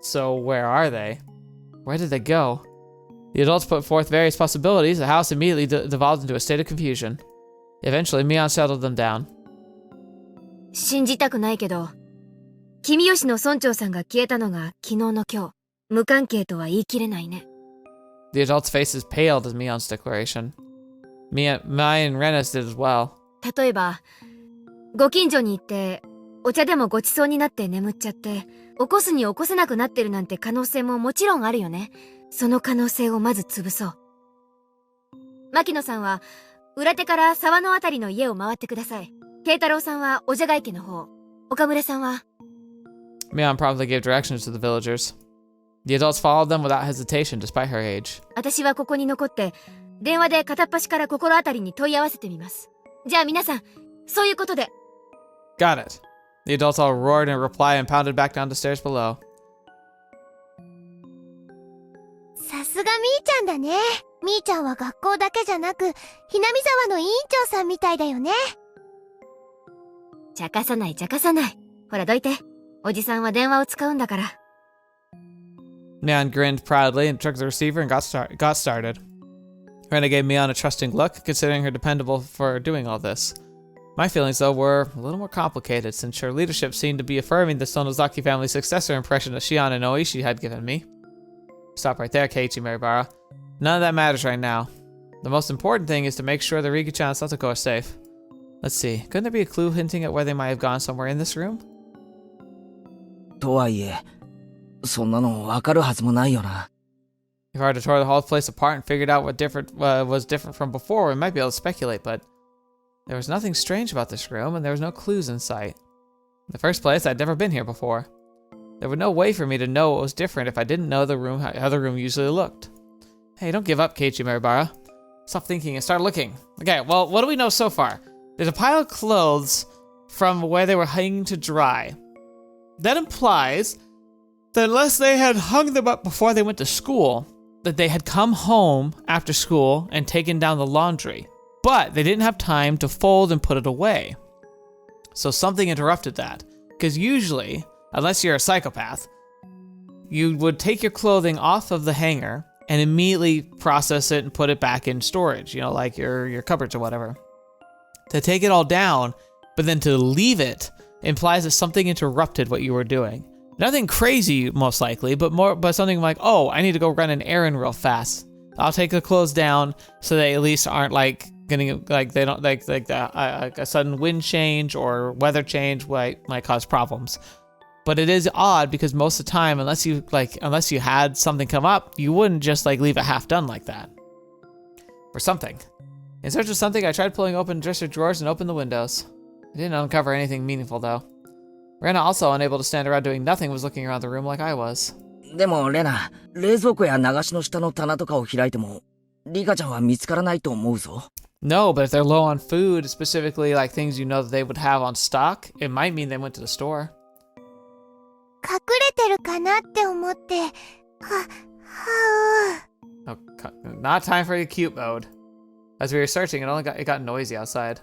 So where are they? Where did they go? The adults put forth various possibilities. The house immediately devolved into a state of confusion. Eventually, Mion settled them down. 信じたくないけど、君吉の村長さんが消えたのが昨日の今日。無関係とは言い切れないね。The adults' faces paled as Mion's declaration. Mai and Rena's did as well. 例えば、ご近所に行って、お茶でもごちそうになって眠っちゃって、起こすに起こせなくなってるなんて可能性ももちろんあるよね。その可能性をまず潰そう。牧野さんは、裏手から沢のあたりの家を回ってください。慶太郎さんはおじゃが池の方。岡村さんは。Mion promptly gave directions to the villagers. The adults followed them without hesitation, despite her age. 私はここに残って、電話で片っ端から心当たりに問い合わせてみます。じゃあ皆さん、そういうことで。Got it. The adults all roared in reply and pounded back down the stairs below. さすがみーちゃんだね。みーちゃんは学校だけじゃなく、ひなみざわの委員長さんみたいだよね。茶化さない茶化さない。ほらどいて。おじさんは電話を使うんだから。Mion grinned proudly and took the receiver and got started. Rena gave Mion a trusting look, considering her dependable for doing all this. My feelings, though, were a little more complicated, since her leadership seemed to be affirming the Sonozaki family's successor impression that Shion and Ooishi had given me. Stop right there, Keiichi Maribara. None of that matters right now. The most important thing is to make sure that Rika-chan and Satoko are safe. Let's see, couldn't there be a clue hinting at where they might have gone somewhere in this room? とはいえ、そんなのわかるはずもないよな。If I were to tore the whole place apart and figured out what was different from before, we might be able to speculate, but there was nothing strange about this room, and there was no clues in sight. In the first place, I'd never been here before. There was no way for me to know what was different if I didn't know the room how the room usually looked. Hey, don't give up, Keiichi Maribara. Stop thinking and start looking. Okay, well, what do we know so far? There's a pile of clothes from where they were hanging to dry. That implies that unless they had hung them up before they went to school, that they had come home after school and taken down the laundry. But they didn't have time to fold and put it away. So something interrupted that. Because usually, unless you're a psychopath, you would take your clothing off of the hanger and immediately process it and put it back in storage, you know, like your cupboards or whatever. To take it all down, but then to leave it implies that something interrupted what you were doing. Nothing crazy, most likely, but something like, oh, I need to go run an errand real fast. I'll take the clothes down so they at least aren't like getting like they don't like a sudden wind change or weather change might cause problems. But it is odd because most of the time, unless you had something come up, you wouldn't just like leave it half done like that. Or something. In search of something, I tried pulling open dresser drawers and opened the windows. I didn't uncover anything meaningful though. Rena, also unable to stand around doing nothing, was looking around the room like I was. でもレナ、冷蔵庫や流しの下の棚とかを開いても、リカちゃんは見つからないと思うぞ。No, but if they're low on food, specifically like things you know that they would have on stock, it might mean they went to the store. 隠れてるかなって思って、Oh, not time for your cute mode. As we were searching, it got noisy outside.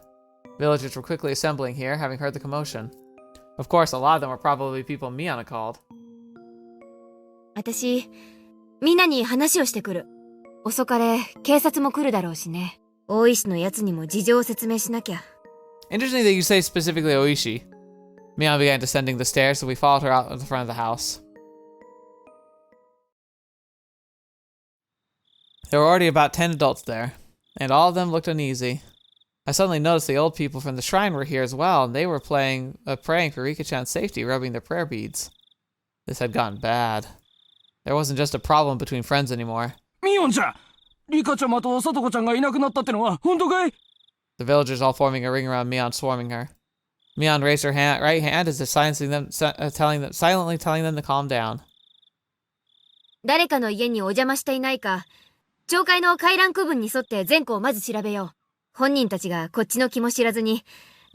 Villagers were quickly assembling here, having heard the commotion. Of course, a lot of them were probably people Mion called. 私、みんなに話をしてくる。遅かれ、警察も来るだろうしね。大石のやつにも事情を説明しなきゃ。Interesting that you say specifically Ooishi. Mion began descending the stairs, so we followed her out of the front of the house. There were already about 10 adults there, and all of them looked uneasy. I suddenly noticed the old people from the shrine were here as well, and they were praying for Rika-chan's safety, rubbing their prayer beads. This had gone bad. There wasn't just a problem between friends anymore. ミオンちゃん、リカちゃんとサトコちゃんがいなくなったってのは本当かい？ The villagers all forming a ring around Mion, swarming her. Mion raised her right hand as if silently telling them to calm down. 誰かの家にお邪魔していないか、町会の回覧区分に沿って全校をまず調べよう。本人たちがこっちの気も知らずに、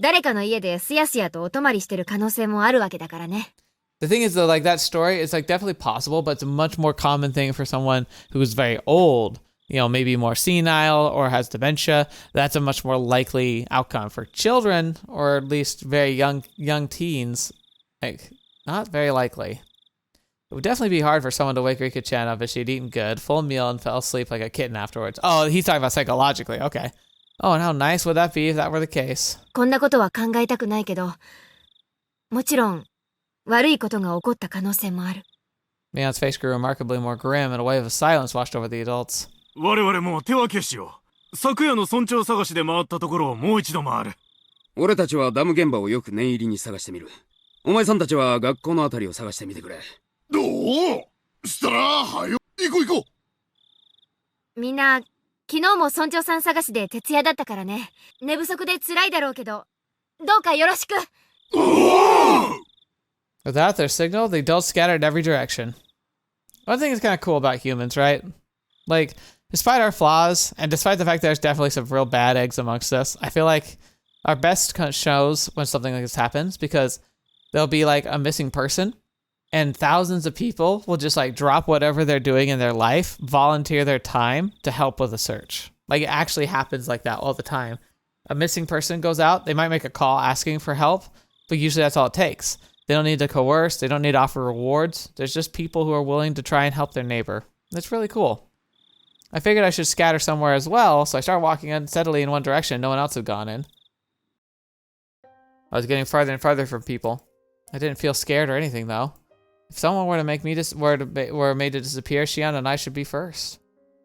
誰かの家ですやすやとお泊まりしてる可能性もあるわけだからね。The thing is though, like that story is like definitely possible, but it's a much more common thing for someone who is very old, you know, maybe more senile or has dementia. That's a much more likely outcome. For children, or at least very young teens, like not very likely. It would definitely be hard for someone to wake Rika-chan up if she'd eaten good, full meal, and fell asleep like a kitten afterwards. Oh, he's talking about psychologically. Okay. Oh, and how nice would that be if that were the case? こんなことは考えたくないけど、もちろん悪いことが起こった可能性もある。Mion's face grew remarkably more grim, and a wave of silence washed over the adults. 我々も手分けしよう。昨夜の村長探しで回ったところをもう一度回る。俺たちはダム現場をよく念入りに探してみる。お前さんたちは学校のあたりを探してみてくれ。おお、したらはよ行こう行こう。みんな昨日も村長さん探しで徹夜だったからね。寝不足で辛いだろうけど、どうかよろしく。Without their signal, the adults scattered in every direction. One thing is kind of cool about humans, right? Like, despite our flaws, and despite the fact there's definitely some real bad eggs amongst us, I feel like our best shows when something like this happens, because there'll be like a missing person, and thousands of people will just like drop whatever they're doing in their life, volunteer their time to help with a search. Like, it actually happens like that all the time. A missing person goes out, they might make a call asking for help, but usually that's all it takes. They don't need to coerce, they don't need to offer rewards. There's just people who are willing to try and help their neighbor. That's really cool. I figured I should scatter somewhere as well, so I started walking unsteadily in one direction no one else had gone in. I was getting farther and farther from people. I didn't feel scared or anything though. If someone were to make me were made to disappear, Shion and I should be first.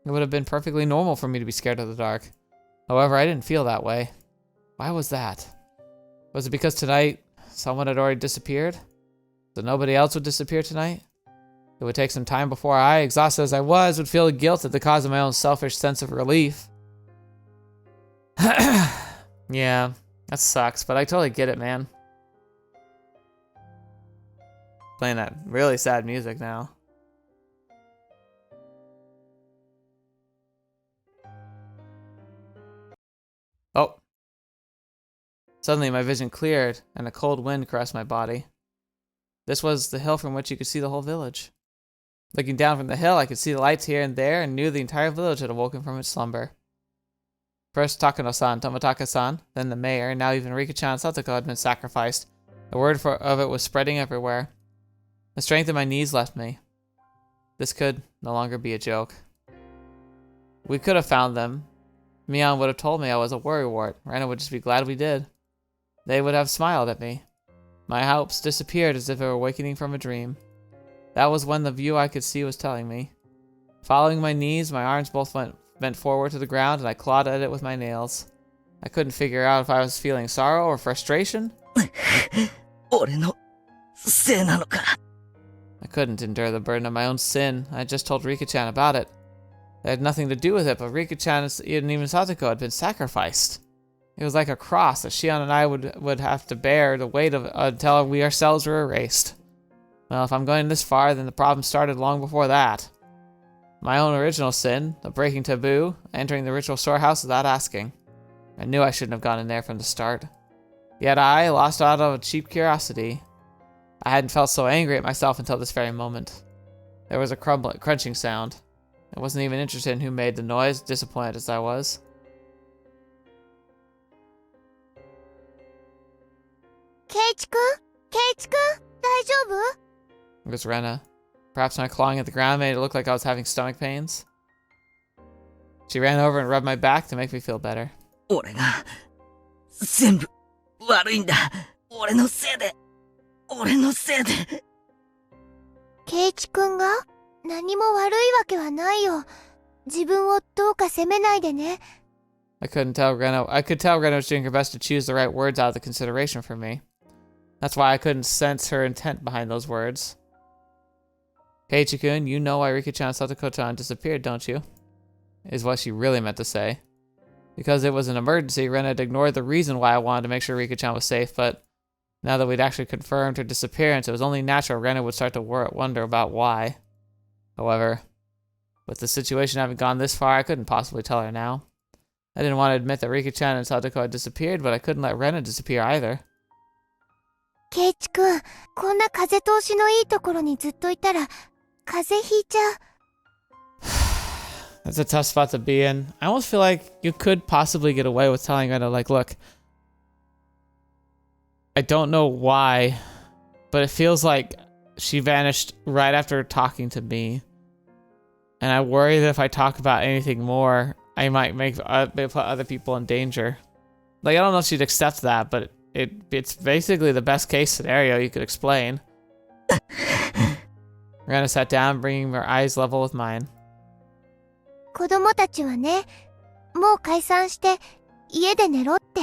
It would have been perfectly normal for me to be scared of the dark. However, I didn't feel that way. Why was that? Was it because tonight someone had already disappeared? So nobody else would disappear tonight? It would take some time before I, exhausted as I was, would feel guilt at the cause of my own selfish sense of relief. Yeah, that sucks, but I totally get it, man. Playing that really sad music now. Oh. Suddenly my vision cleared and a cold wind caressed my body. This was the hill from which you could see the whole village. Looking down from the hill, I could see the lights here and there and knew the entire village had awoken from its slumber. First Takano-san, Toмотaka-san, then the mayor, and now even Rika-chan and Satoko had been sacrificed. The word of it was spreading everywhere. The strength in my knees left me. This could no longer be a joke. We could have found them. Mion would have told me I was a worrywart. Rena would just be glad we did. They would have smiled at me. My hopes disappeared as if I were awakening from a dream. That was when the view I could see was telling me. Following my knees, my arms both bent forward to the ground and I clawed at it with my nails. I couldn't figure out if I was feeling sorrow or frustration. I couldn't endure the burden of my own sin. I had just told Rika-chan about it. It had nothing to do with it, but Rika-chan and even Satoko had been sacrificed. It was like a cross that Shion and I would have to bear the weight of until we ourselves were erased. Well, if I'm going this far, then the problem started long before that. My own original sin, the breaking taboo, entering the ritual storehouse without asking. I knew I shouldn't have gone in there from the start. Yet I, lost out of a cheap curiosity. I hadn't felt so angry at myself until this very moment. There was a crunching sound. I wasn't even interested in who made the noise, disappointed as I was. Keiichi-kun? Keiichi-kun? Daijoubu? It was Rena. Perhaps my clawing at the ground made it look like I was having stomach pains. She ran over and rubbed my back to make me feel better. Keiichi-kunが? 何も悪いわけはないよ。自分をどうか責めないでね。I could tell Rena was doing her best to choose the right words out of the consideration for me. That's why I couldn't sense her intent behind those words. Keiichi-kun, you know why Rika-chan and Satoko-chan disappeared, don't you? Is what she really meant to say. Because it was an emergency, Rena had ignored the reason why I wanted to make sure Rika-chan was safe, but now that we'd actually confirmed her disappearance, it was only natural Rena would start to wonder about why. However, with the situation having gone this far, I couldn't possibly tell her now. I didn't want to admit that Rika-chan and Satoko had disappeared, but I couldn't let Rena disappear either. ケイチ君、こんな風通しのいいところにずっといたら、風邪ひいちゃう。That's a tough spot to be in. I almost feel like you could possibly get away with telling Rena, like, look, I don't know why, but it feels like she vanished right after talking to me. And I worry that if I talk about anything more, I might put other people in danger. Like, I don't know if she'd accept that, but it's basically the best case scenario you could explain. Rena sat down, bringing her eyes level with mine. 子供たちはね、もう解散して家で寝ろって。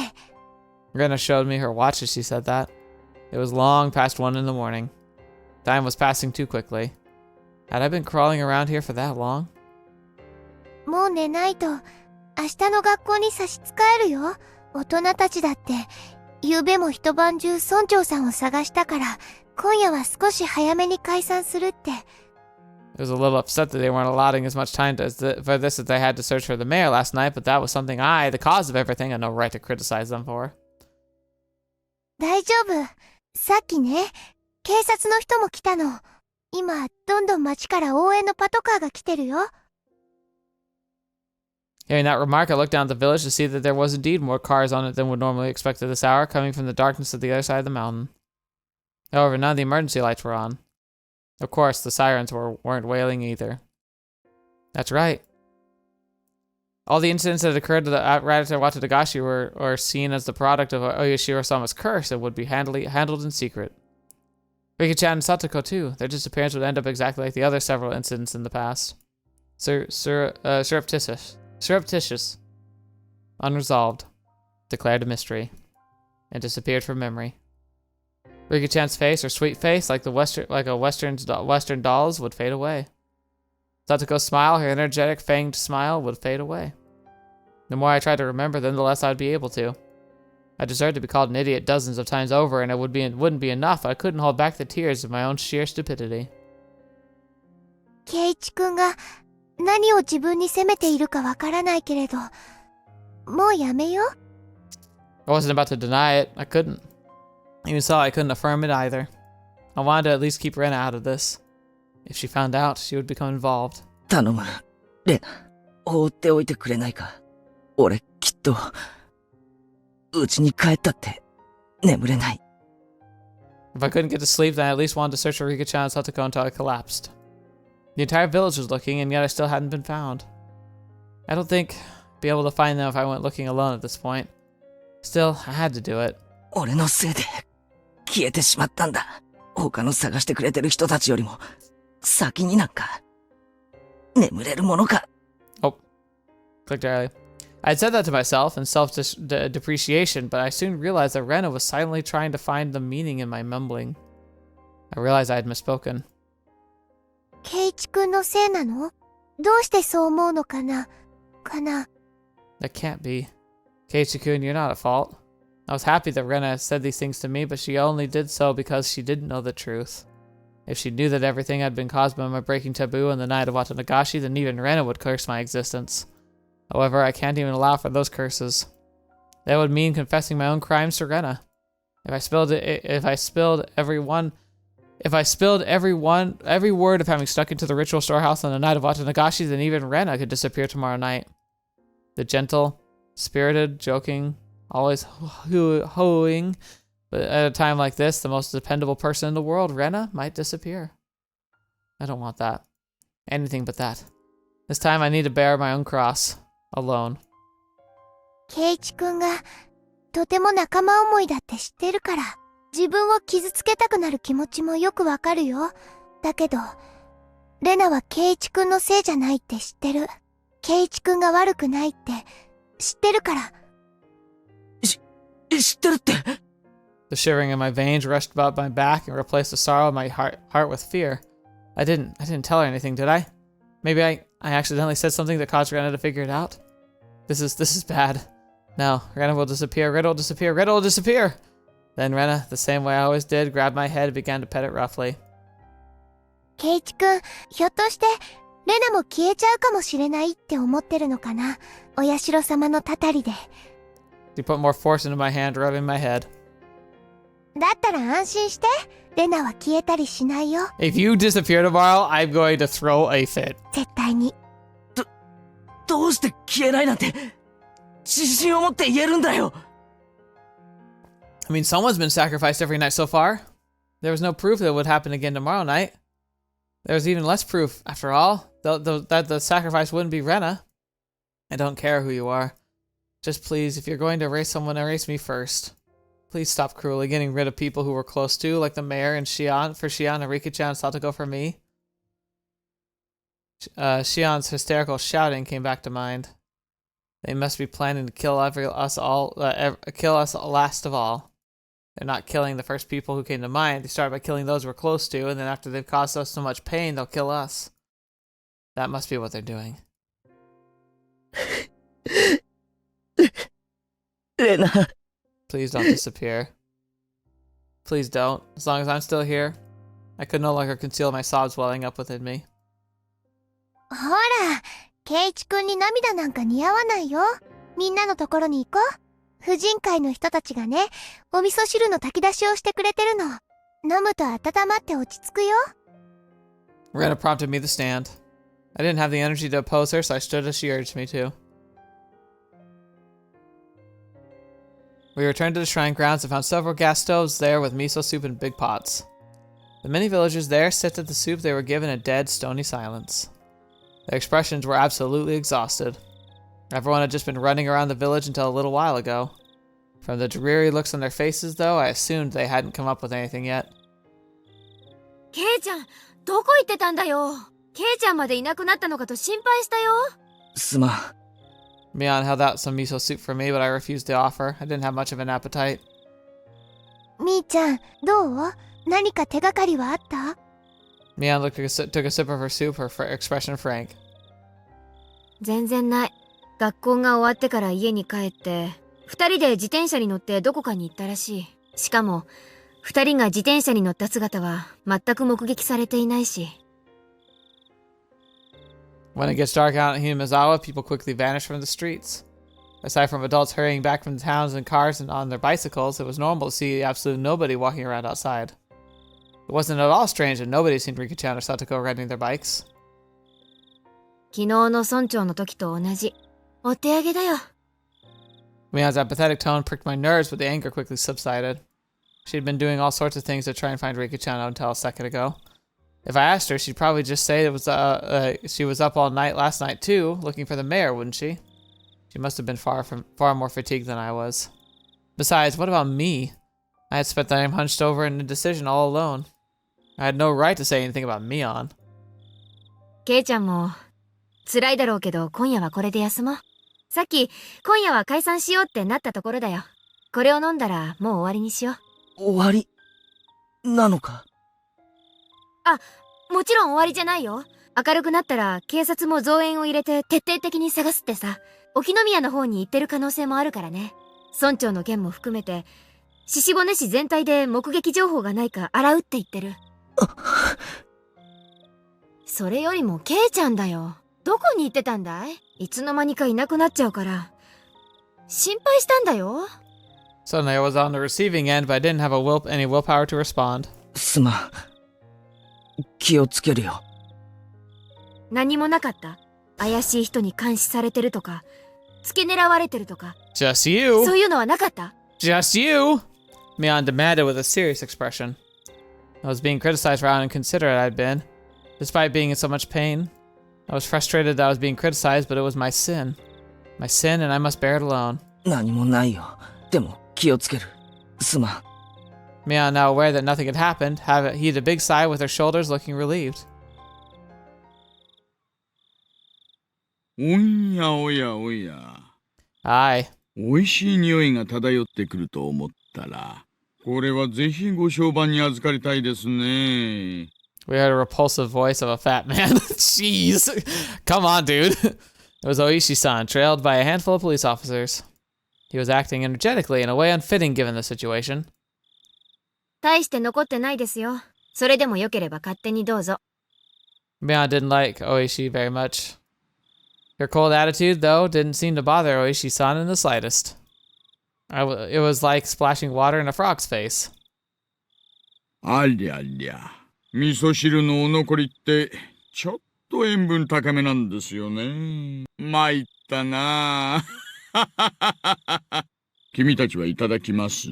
Rena showed me her watch as she said that. It was long past 1 in the morning. Time was passing too quickly. Had I been crawling around here for that long? もう寝ないと明日の学校に差し支えるよ。大人たちだって、昨べも一晩中村長さんを探したから、今夜は少し早めに解散するって。I was a little upset that they weren't allotting as much time for this as they had to search for the mayor last night, but that was something I, the cause of everything, had no right to criticize them for. 大丈夫。さっきね、警察の人も来たの。今、どんどん街から応援のパトカーが来てるよ。Hearing that remark, I looked down at the village to see that there was indeed more cars on it than would normally expect at this hour, coming from the darkness of the other side of the mountain. However, none of the emergency lights were on. Of course, the sirens weren't wailing either. That's right. All the incidents that occurred right after Watanagashi were seen as the product of Ooishi-sama's curse and would be handled in secret. Rika and Satoko, too. Their disappearance would end up exactly like the other several incidents in the past. Surreptitious, unresolved, declared a mystery, and disappeared from memory. Rika-chan's face, her sweet face, like a Western doll's, would fade away. Satoko's smile, her energetic, fanged smile, would fade away. The more I tried to remember them, the less I'd be able to. I deserved to be called an idiot dozens of times over, and it wouldn't be enough. I couldn't hold back the tears of my own sheer stupidity. 圭一くんが何を自分に責めているかわからないけれど、もうやめよ。I wasn't about to deny it. I couldn't. Even so, I couldn't affirm it either. I wanted to at least keep Rena out of this. If she found out, she would become involved. 頼む、レナ、放っておいてくれないか。俺、きっと、家に帰ったって、眠れない。If I couldn't get to sleep, then I at least wanted to search for Rika-chan and Satoko until I collapsed. The entire village was looking, and yet I still hadn't been found. I don't think I'd be able to find them if I went looking alone at this point. Still, I had to do it. 俺のせいで、消えてしまったんだ。他の探してくれてる人たちよりも、先になんか、眠れるものか。Oh. Clicked early. I'd said that to myself in self-depreciation, but I soon realized that Rena was silently trying to find the meaning in my mumbling. I realized I had misspoken. 圭一くんのせいなの？どうしてそう思うのかな？That can't be. Keiichi-kun, you're not at fault. I was happy that Rena said these things to me, but she only did so because she didn't know the truth. If she knew that everything had been caused by my breaking taboo on the night of Watanagashi, then even Rena would curse my existence. However, I can't even allow for those curses. That would mean confessing my own crimes to Rena. If I spilled every word of having stuck into the ritual storehouse on the night of Watanagashi, then even Rena could disappear tomorrow night. The gentle, spirited, joking, always hoeing, but at a time like this, the most dependable person in the world, Rena, might disappear. I don't want that. Anything but that. This time I need to bear my own cross. Alone. 圭一くんがとても仲間思いだって知ってるから、自分を傷つけたくなる気持ちもよくわかるよ。だけど、レナは圭一くんのせいじゃないって知ってる。圭一くんが悪くないって知ってるから。知ってるって。The shivering in my veins rushed about my back and replaced the sorrow in my heart with fear. I didn't tell her anything, did I? Maybe I accidentally said something that caused Rena to figure it out. This is bad. No, Rena will disappear. Rena will disappear. Rena will disappear. Then Rena, the same way I always did, grabbed my head and began to pet it roughly. 圭一くん、ひょっとしてレナも消えちゃうかもしれないって思ってるのかな。お社様のたたりで。She put more force into my hand, rubbing my head. だったら安心して。レナは消えたりしないよ。If you disappear tomorrow, I'm going to throw a fit. 絶対に。どうして消えないなんて、自信を持って言えるんだよ。I mean, someone's been sacrificed every night so far. There was no proof that it would happen again tomorrow night. There was even less proof, after all, that the sacrifice wouldn't be Rena. I don't care who you are. Just please, if you're going to erase someone, erase me first. Please stop cruelly getting rid of people who we're close to, like the mayor and Shion for Shion and Rika-chan and Satoko for me. Shion's hysterical shouting came back to mind. They must be planning to kill us last of all. They're not killing the first people who came to mind. They started by killing those we're close to, and then after they've caused us so much pain, they'll kill us. That must be what they're doing. Rena. Please don't disappear. Please don't. As long as I'm still here, I could no longer conceal my sobs welling up within me. ほら、ケイチ君に涙なんか似合わないよ。みんなのところに行こう。婦人会の人たちがね、お味噌汁の炊き出しをしてくれてるの。飲むと温まって落ち着くよ。Rena prompted me to stand. I didn't have the energy to oppose her, so I stood as she urged me to. We returned to the shrine grounds and found several gas stoves there with miso soup in big pots. The many villagers there sipped at the soup they were given a dead, stony silence. Their expressions were absolutely exhausted. Everyone had just been running around the village until a little while ago. From the dreary looks on their faces, though, I assumed they hadn't come up with anything yet. ケイちゃん、どこ行ってたんだよ。ケイちゃんまでいなくなったのかと心配したよ。すまん。Mion held out some miso soup for me, but I refused to offer. I didn't have much of an appetite. みーちゃん、どう？何か手がかりはあった？ Mion took a sip of her soup, her expression frank. 全然ない。学校が終わってから家に帰って、二人で自転車に乗ってどこかに行ったらしい。しかも、二人が自転車に乗った姿は全く目撃されていないし。When it gets dark out in Hinamizawa, people quickly vanish from the streets. Aside from adults hurrying back from the towns in cars and on their bicycles, it was normal to see absolutely nobody walking around outside. It wasn't at all strange that nobody seen Rika-chan or Satoko riding their bikes. 昨日の村長の時と同じ。お手上げだよ。Mion's apathetic tone pricked my nerves, but the anger quickly subsided. She'd been doing all sorts of things to try and find Rika-chan until a second ago. If I asked her, she'd probably just say it was she was up all night last night too, looking for the mayor, wouldn't she? She must have been far more fatigued than I was. Besides, what about me? I had spent the night hunched over in indecision all alone. I had no right to say anything about Mion. ケイちゃんも辛いだろうけど今夜はこれで休もう。さっき今夜は解散しようってなったところだよ。これを飲んだらもう終わりにしよう。終わりなのか？あ、もちろん終わりじゃないよ。明るくなったら警察も増援を入れて徹底的に探すってさ。沖宮の方に行ってる可能性もあるからね。村長の件も含めて獅子骨市全体で目撃情報がないか洗うって言ってる。それよりもケイちゃんだよ。どこに行ってたんだい？いつの間にかいなくなっちゃうから心配したんだよ。Suddenly I was on the receiving end, but I didn't have any willpower to respond. すまん。気をつけるよ。何もなかった？怪しい人に監視されてるとか付け狙われてるとか Just you! そういうのはなかった？ Just you! Mion demanded with a serious expression. I was being criticized for how inconsiderate I'd been. Despite being in so much pain, I was frustrated that I was being criticized, but it was my sin. My sin, and I must bear it alone. 何もないよ。でも気をつける。すまん。Mion, now aware that nothing had happened, heaved a big sigh with her shoulders looking relieved. おやおやおや。Aye. 美味しい匂いが漂ってくると思ったら、これはぜひご商売に預かりたいですね。We heard a repulsive voice of a fat man. Jeez. Come on, dude. It was Ooishi-san, trailed by a handful of police officers. He was acting energetically in a way unfitting given the situation. 大して残ってないですよ。それでもよければ勝手にどうぞ。Mion didn't like Ooishi very much. Her cold attitude, though, didn't seem to bother Ooishi-san in the slightest. It was like splashing water in a frog's face. ありゃりゃ。味噌汁のお残りってちょっと塩分高めなんですよね。参ったな。君たちはいただきます？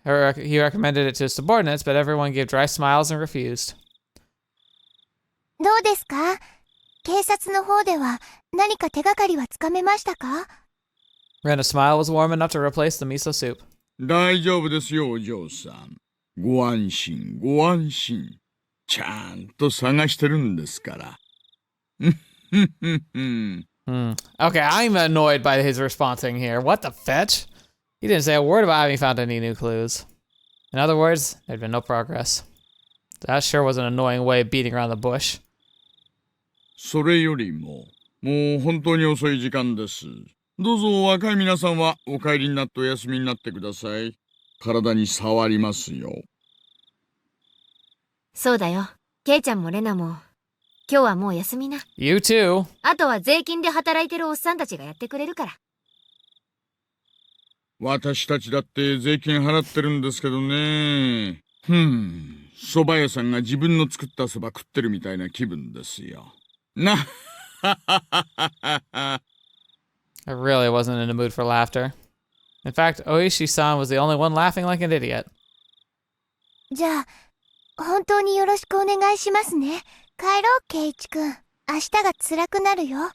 He recommended it to his subordinates, but everyone gave dry smiles and refused. どうですか？警察の方では何か手がかりはつかめましたか？ Rena's smile was warm enough to replace the miso soup. 大丈夫ですよ、お嬢さん。ご安心、ご安心。ちゃんと探してるんですから。Okay, I'm annoyed by his responding here. What the fetch? He didn't say a word about having found any new clues. In other words, there'd been no progress. That sure was an annoying way of beating around the bush. それよりも、もう本当に遅い時間です。どうぞ若い皆さんはお帰りになってお休みになってください。体に触りますよ。そうだよ。ケイちゃんもレナも。今日はもう休みな。You too. あとは税金で働いてるおっさんたちがやってくれるから。私たちだって税金払ってるんですけどね。蕎麦屋さんが自分の作った蕎麦食ってるみたいな気分ですよ。なI really wasn't in the mood for laughter. In fact, Ooishi-san was the only one laughing like an idiot. じゃあ、本当によろしくお願いしますね。帰ろう、ケイチくん。明日が辛くなるよ。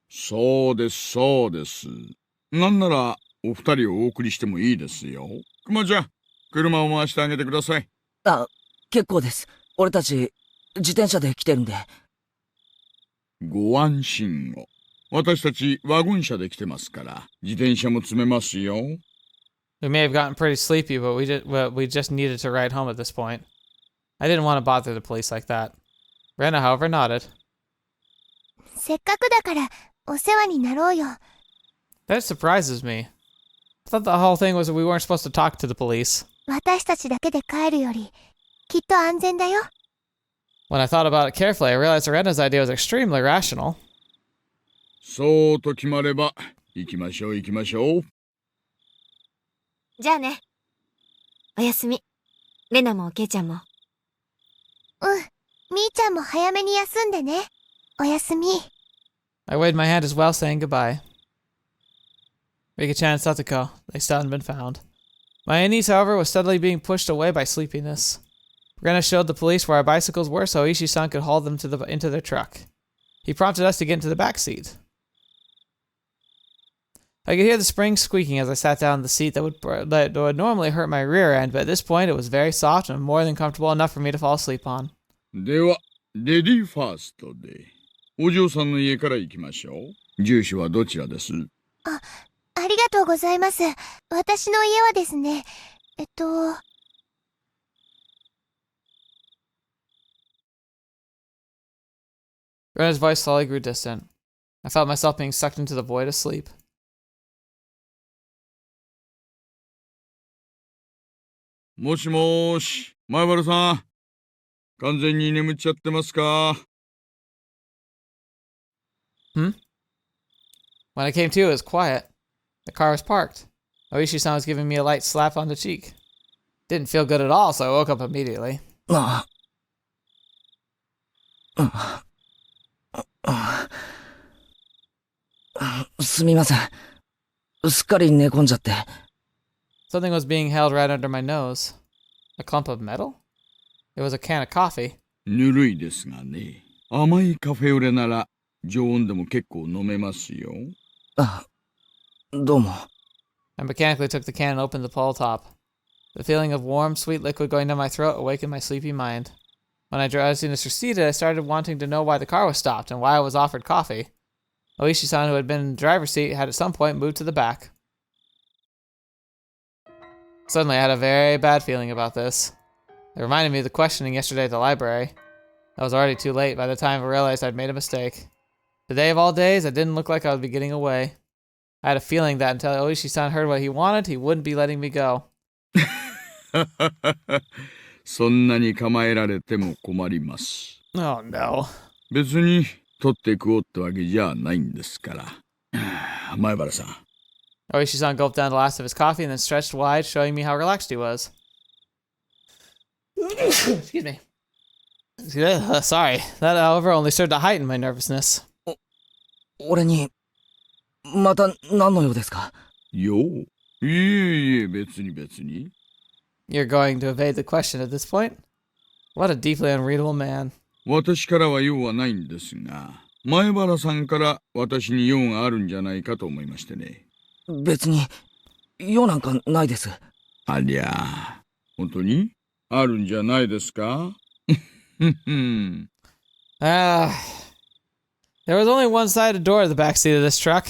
そうです、そうです。なんなら、お二人をお送りしてもいいですよ。くまちゃん、車を回してあげてください。あ、結構です。俺たち、自転車で来てるんで。ご安心を。私たちワゴン車で来てますから、自転車も詰めますよ。We may have gotten pretty sleepy, but we just needed to ride home at this point. I didn't want to bother the police like that. Rena, however, nodded. せっかくだからお世話になろうよ。That surprises me. I thought the whole thing was that we weren't supposed to talk to the police. 私たちだけで帰るよりきっと安全だよ。When I thought about it carefully, I realized Rena's idea was extremely rational. そうと決まれば、行きましょう行きましょう。じゃあね。おやすみ。レナもケイちゃんも。みーちゃんも早めに休んでね。おやすみ。I waved my hand as well, saying goodbye. Rika-chan and Satoko, they still hadn't been found. My niece, however, was steadily being pushed away by sleepiness. Rena showed the police where our bicycles were so Ooishi-san could haul them into their truck. He prompted us to get into the back seat. I could hear the springs squeaking as I sat down in the seat that would normally hurt my rear end, but at this point it was very soft and more than comfortable enough for me to fall asleep on. では、レディーファーストで、お嬢さんの家から行きましょう。住所はどちらです？ありがとうございます。私の家はですね、Rena's voice slowly grew distant. I felt myself being sucked into the void of sleep. もしもーし、前原さん。完全に眠っちゃってますか？ When I came to, it was quiet. The car was parked. Ooishi-san was giving me a light slap on the cheek. Didn't feel good at all, so I woke up immediately. すみません。すっかり寝込んじゃって。Something was being held right under my nose. A clump of metal? It was a can of coffee. ぬるいですがね。甘いカフェオレなら常温でも結構飲めますよ。あ、どうも。I mechanically took the can and opened the pull top. The feeling of warm, sweet liquid going down my throat awakened my sleepy mind. When my drowsiness receded, I started wanting to know why the car was stopped and why I was offered coffee. Ooishi-san, who had been in the driver's seat, had at some point moved to the back. Suddenly, I had a very bad feeling about this. It reminded me of the questioning yesterday at the library. I was already too late by the time I realized I'd made a mistake. Today of all days, it didn't look like I would be getting away. I had a feeling that until Ooishi-san heard what he wanted, he wouldn't be letting me go. そんなに構えられても困ります。Oh no. 別に取って食おうってわけじゃないんですから。前原さん。Ooishi-san gulped down the last of his coffee and then stretched wide, showing me how relaxed he was. Excuse me. Sorry. That, however, only served to heighten my nervousness. 俺に、また何の用ですか？よう。いえいえ、別に別に。You're going to evade the question at this point? What a deeply unreadable man. 私からは用はないんですが、前原さんから私に用があるんじゃないかと思いましてね。別に、用なんかないです。ありゃ、本当にあるんじゃないですかThere was only one sided door to the back seat of this truck.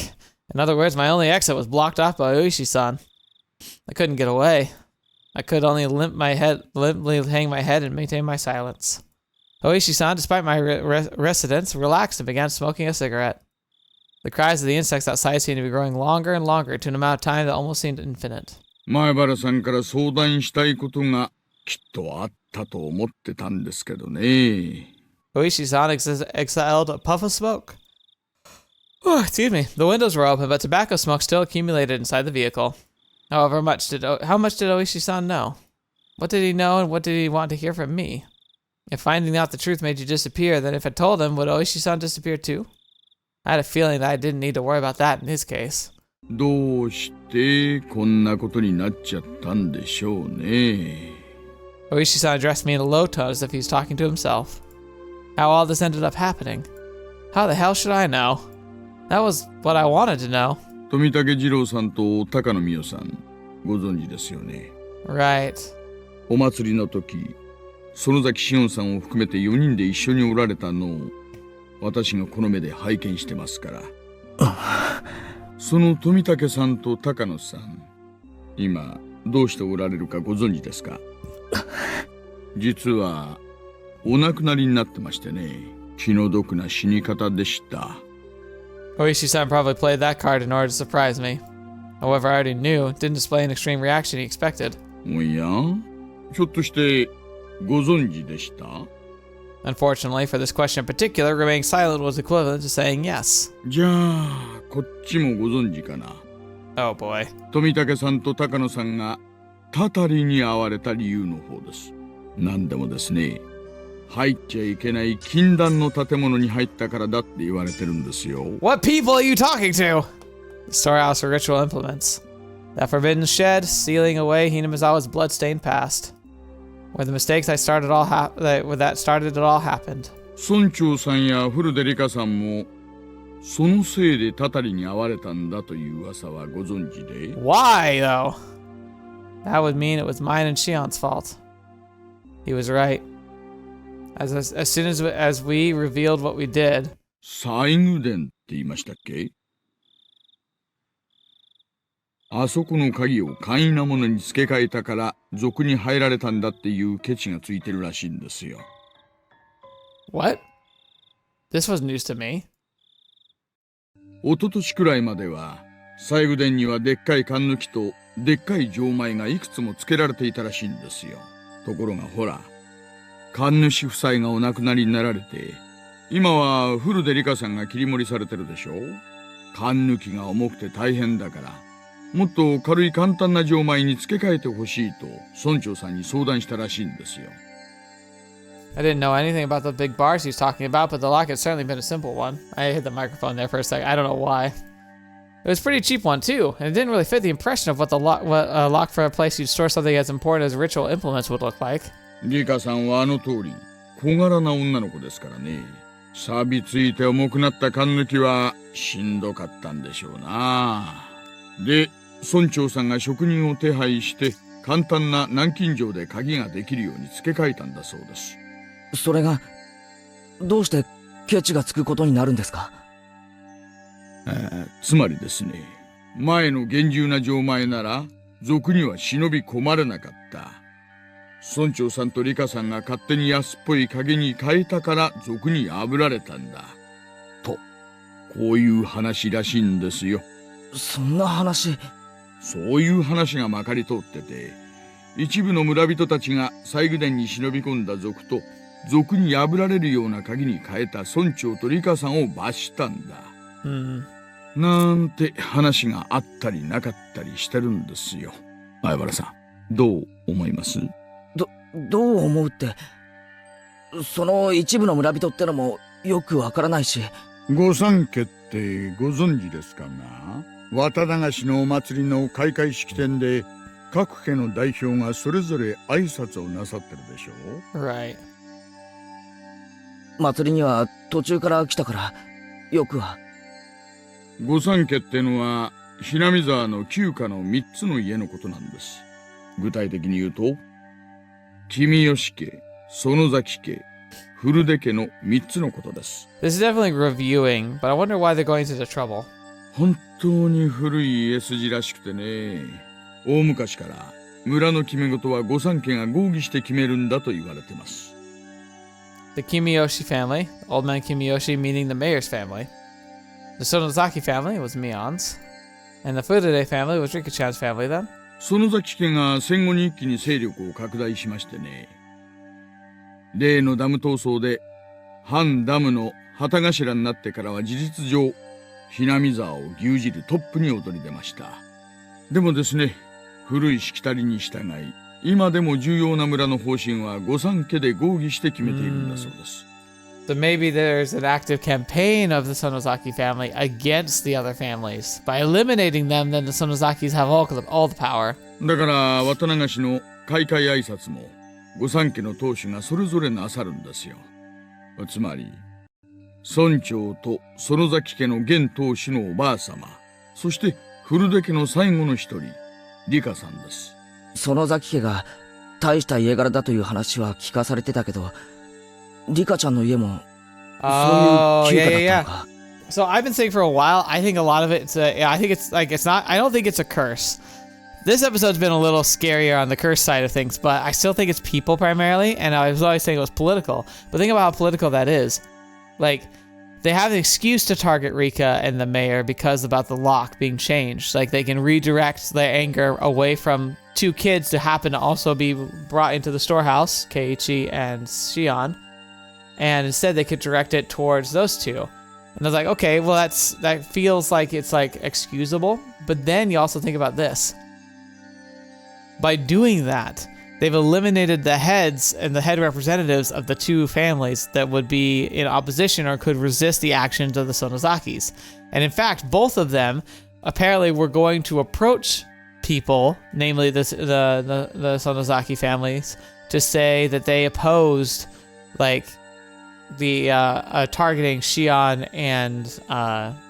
In other words, my only exit was blocked off by Ooishi-san. I couldn't get away. I could only limply hang my head and maintain my silence. Ooishi-san, despite my residence, relaxed and began smoking a cigarette. The cries of the insects outside seemed to be growing longer and longer to an amount of time that almost seemed infinite. 前原さんから相談したいことがきっとあったと思ってたんですけどね。Ooishi-san exhaled a puff of smoke. Oh, excuse me. The windows were open, but tobacco smoke still accumulated inside the vehicle. How much did Ooishi-san know? What did he know, and what did he want to hear from me? If finding out the truth made you disappear, then if I told him, would Ooishi-san disappear too? I had a feeling that I didn't need to worry about that in his case. どうしてこんなことになっちゃったんでしょうね。Ooishi-san addressed me in a low tone as if he was talking to himself. How all this ended up happening? How the hell should I know? That was what I wanted to know. 富武二郎さんと高野美代さん、ご存知ですよね。Right. お祭りの時、園崎紫音さんを含めて4人で一緒におられたのを私がこの目で拝見してますから。その富武さんと高野さん、今どうしておられるかご存知ですか？実はお亡くなりになってましてね、気の毒な死に方でした。Ooishi-san probably played that card in order to surprise me. However, I already knew, didn't display an extreme reaction he expected. おや？ひょっとしてご存知でした？ Unfortunately, for this question in particular, remaining silent was equivalent to saying yes. じゃあ、こっちもご存知かな。Oh boy. 富武さんと高野さんがたたりに遭われた理由の方です。なんでもですね、入っちゃいけない禁断の建物に入ったからだって言われてるんですよ。What people are you talking to? The storehouse for ritual implements. That forbidden shed, sealing away Hinamizawa's blood-stained past. Where the mistakes that started it all happened. 村長さんや古出里香さんもそのせいでたたりに遭われたんだという噂はご存知で？ Why, though? That would mean it was mine and Shion's fault. He was right. As soon as we revealed what we did. 西宮殿って言いましたっけ？あそこの鍵を簡易なものに付け替えたから賊に入られたんだっていうケチがついてるらしいんですよ。What? This was news to me. 一昨年くらいまでは西宮殿にはでっかい缶抜きとでっかい錠前がいくつも付けられていたらしいんですよ。ところがほら、神主夫妻がお亡くなりになられて、今は古出里香さんが切り盛りされてるでしょ。缶抜きが重くて大変だから、もっと軽い簡単な錠前に付け替えてほしいと村長さんに相談したらしいんですよ。I didn't know anything about the big bars he's talking about, but the lock had certainly been a simple one. I hit the microphone there for a second. I don't know why. It was a pretty cheap one too, and it didn't really fit the impression of what a lock for a place you'd store something as important as ritual implements would look like. リカさんはあの通り小柄な女の子ですからね。錆びついて重くなった缶抜きはしんどかったんでしょうな。で、村長さんが職人を手配して簡単な南京錠で鍵ができるように付け替えたんだそうです。それがどうしてケチがつくことになるんですか？つまりですね、前の厳重な錠前なら賊には忍び込まれなかった。村長さんとリカさんが勝手に安っぽい鍵に変えたから賊に破られたんだと、こういう話らしいんですよ。そんな話？そういう話がまかり通ってて、一部の村人たちが西宮殿に忍び込んだ賊と賊に破られるような鍵に変えた村長とリカさんを罰したんだ。なんて話があったりなかったりしてるんですよ。相原さん、どう思います？どう思うって、その一部の村人ってのもよくわからないし。御三家ってご存知ですかな？綿流しのお祭りの開会式典で各家の代表がそれぞれ挨拶をなさってるでしょう。 Right. 祭りには途中から来たから、よくは。御三家ってのはHinamizawaの旧家の3つの家のことなんです。具体的に言うと、君吉家、園崎家、古出家の3つのことです。This is definitely reviewing, but I wonder why they're going to the trouble. 本当に古い家筋らしくてね、大昔から村の決め事は御三家が合議して決めるんだと言われてます。The Kimiyoshi family, Old Man Kimiyoshi meaning the mayor's family. The Sonozaki family was Mion's. And the Furude family was Rika-chan's family then. 園崎家が戦後に一気に勢力を拡大しましてね。例のダム闘争で反ダムの旗頭になってからは事実上、Hinamizawaを牛耳るトップに躍り出ました。でもですね、古いしきたりに従い、今でも重要な村の方針は御三家で合議して決めているんだそうです。So maybe there's an active campaign of the Sonozaki family against the other families. By eliminating them, then the Sonozakis have all the power. だから渡長氏の開会挨拶も御三家の当主がそれぞれなさるんですよ。つまり村長と園崎家の現当主のおばあ様、そして古出家の最後の一人、リカさんです。園崎家が大した家柄だという話は聞かされてたけど、リカちゃんの家もそういう旧家だったのか。So I've been saying for a while, I think a lot of it's I think it's like it's not, I don't think it's a curse. This episode's been a little scarier on the curse side of things, but I still think it's people primarily, and I was always saying it was political. But think about how political that is. Like, they have an excuse to target Rika and the mayor because about the lock being changed. Like, they can redirect their anger away from two kids to happen to also be brought into the storehouse, Keiichi and Shion, and instead they could direct it towards those two. And I was like, okay, well that feels like it's like excusable, but then you also think about this. By doing that, they've eliminated the heads and the head representatives of the two families that would be in opposition or could resist the actions of the Sonozakis. And in fact, both of them apparently were going to approach people, namely the Sonozaki families, to say that they opposed like the targeting Shion and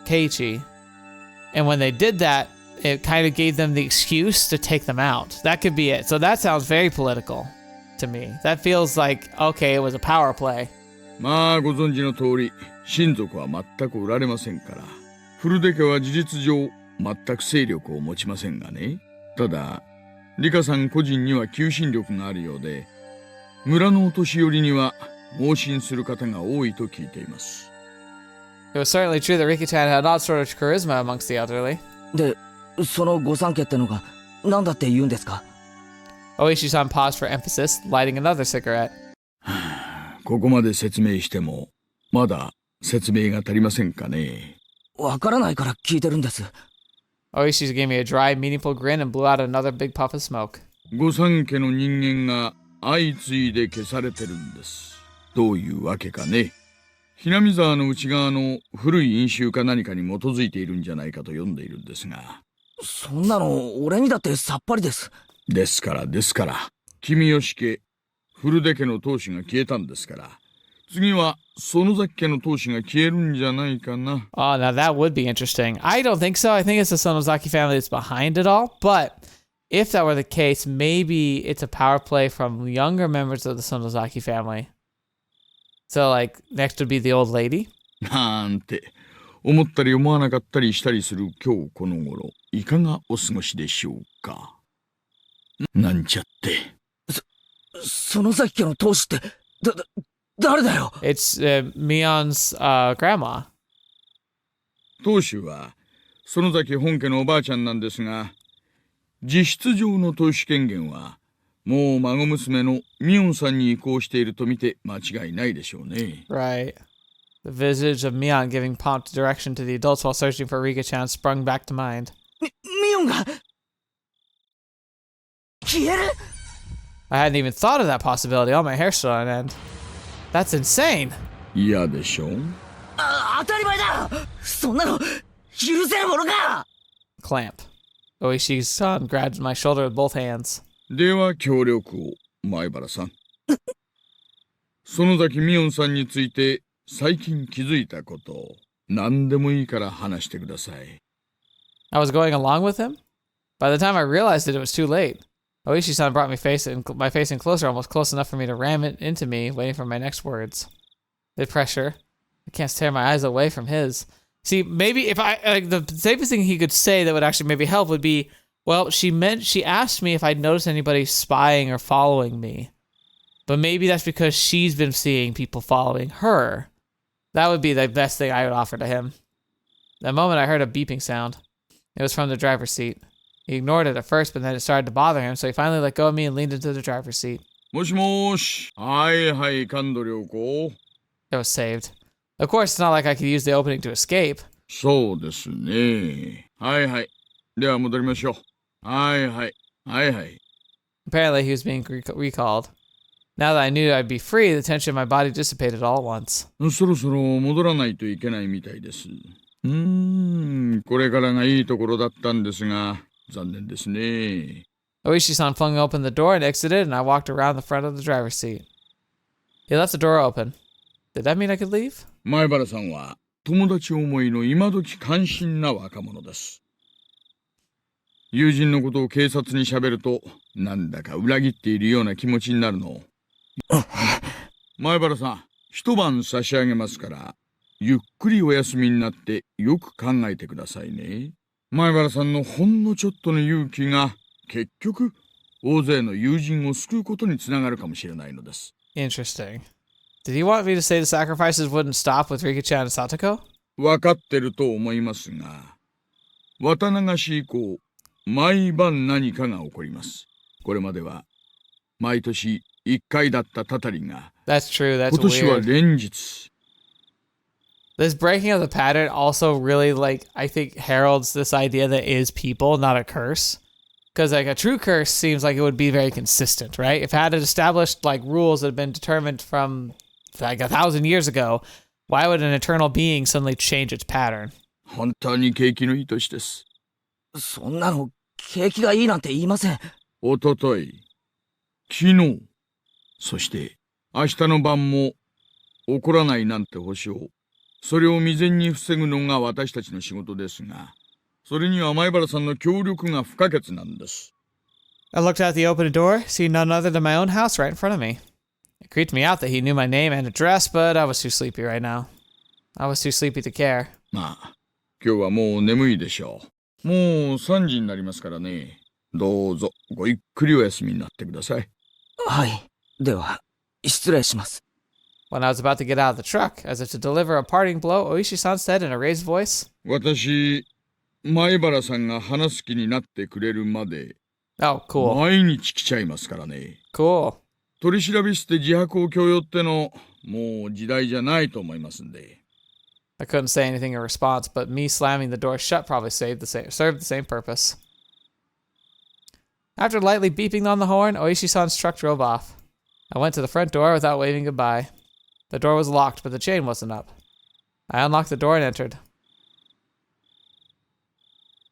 Keiichi. And when they did that, it kind of gave them the excuse to take them out. That could be it. So that sounds very political to me. That feels like, okay, it was a power play. まあご存知の通り、親族は全くおられませんから、古出家は事実上全く勢力を持ちませんがね。ただ、リカさん個人には求心力があるようで、村のお年寄りには盲信する方が多いと聞いています。It was certainly true that Rika-chan had odd sort of charisma amongst the elderly. で、その御三家ってのが何だって言うんですか？ Ooishi-san paused for emphasis, lighting another cigarette. ここまで説明しても、まだ説明が足りませんかね。わからないから聞いてるんです。Ooishi gave me a dry, meaningful grin and blew out another big puff of smoke. 御三家の人間が相次いで消されてるんです。どういうわけかね。Hinamizawaの内側の古い因習か何かに基づいているんじゃないかと読んでいるんですが。そんなの俺にだってさっぱりです。ですから君吉家、古出家の当主が消えたんですから、次は園崎家の当主が消えるんじゃないかな。Oh, now that would be interesting. I don't think so. I think it's the Sonozaki family that's behind it all. But if that were the case, maybe it's a power play from younger members of the Sonozaki family. So, like, next would be the old lady? なんて、思ったり思わなかったりしたりする今日この頃、いかがお過ごしでしょうか。なんちゃって。園崎家の当主って、誰だよ。 It's Mion's grandma. 当主は、園崎本家のおばあちゃんなんですが、実質上の当主権限は、もう孫娘のミオンさんに移行していると見て間違いないでしょうね。Right. The visage of Mion giving prompt direction to the adults while searching for Rika-chan sprung back to mind. ミオンが消える？ I hadn't even thought of that possibility. All my hair's still on end. That's insane. 嫌でしょう？当たり前だ。そんなの許せるものか。Clamp. Ooishi-san grabbed my shoulder with both hands. では協力を、前原さん。園崎美音さんについて最近気づいたことを何でもいいから話してください。I was going along with him. By the time I realized it was too late. Ooishi-san brought my face in closer, almost close enough for me to ram it into me, waiting for my next words. The pressure. I can't tear my eyes away from his. See, maybe if the safest thing he could say that would actually maybe help would be, well, she asked me if I'd noticed anybody spying or following me. But maybe that's because she's been seeing people following her. That would be the best thing I would offer to him. That moment I heard a beeping sound. It was from the driver's seat. He ignored it at first, but then it started to bother him, so he finally let go of me and leaned into the driver's seat. もしもーし。はいはい、感度良子。It was saved. Of course, it's not like I could use the opening to escape. そうですね。はいはい。では戻りましょう。はいはい。はいはい。Apparently, he was being recalled. Now that I knew I'd be free, the tension in my body dissipated all at once. そろそろ戻らないといけないみたいです。これからがいいところだったんですが、残念ですね。Ooishi-san flung open the door and exited, and I walked around the front of the driver's seat. He left the door open. Did that mean I could leave? 前原さんは友達思いの今時関心な若者です。友人のことを警察に喋ると、なんだか裏切っているような気持ちになるの。前原さん、一晩差し上げますから、ゆっくりお休みになってよく考えてくださいね。前原さんのほんのちょっとの勇気が、結局、大勢の友人を救うことにつながるかもしれないのです。Interesting. Did he want me to say the sacrifices wouldn't stop with Rika-chan and Satoko? わかってると思いますが、Watanagashi以降、毎晩何かが起こります。これまでは、毎年1回だったたたりが、That's true, that's 今年は weird. 連日。This breaking of the pattern also really, I think heralds this idea that is people, not a curse. Because, a true curse seems like it would be very consistent, right? If it had established, rules that had been determined from, 1,000 years ago, why would an eternal being suddenly change its pattern? 本当に景気のいい年です。そんなの、景気がいいなんて言いません。おととい、昨日、そして明日の晩も起こらないなんて保証。それを未然に防ぐのが私たちの仕事ですが、それには前原さんの協力が不可欠なんです。I looked out the open door, seeing none other than my own house right in front of me. It creeped me out that he knew my name and address, but I was too sleepy right now. I was too sleepy to care. まあ、今日はもう眠いでしょう。もう3時になりますからね。どうぞごゆっくりお休みになってください。はい。では、失礼します。When I was about to get out of the truck, as if to deliver a parting blow, Ooishi-san said in a raised voice, 私、前原さんが話す気になってくれるまで、Oh, cool. 毎日来ちゃいますからね。Cool. 取り調べして自白を強要っての、もう時代じゃないと思いますんで。I couldn't say anything in response, but me slamming the door shut probably served the same purpose. After lightly beeping on the horn, Ooishi-san's truck drove off. I went to the front door without waving goodbye. The door was locked, but the chain wasn't up. I unlocked the door and entered.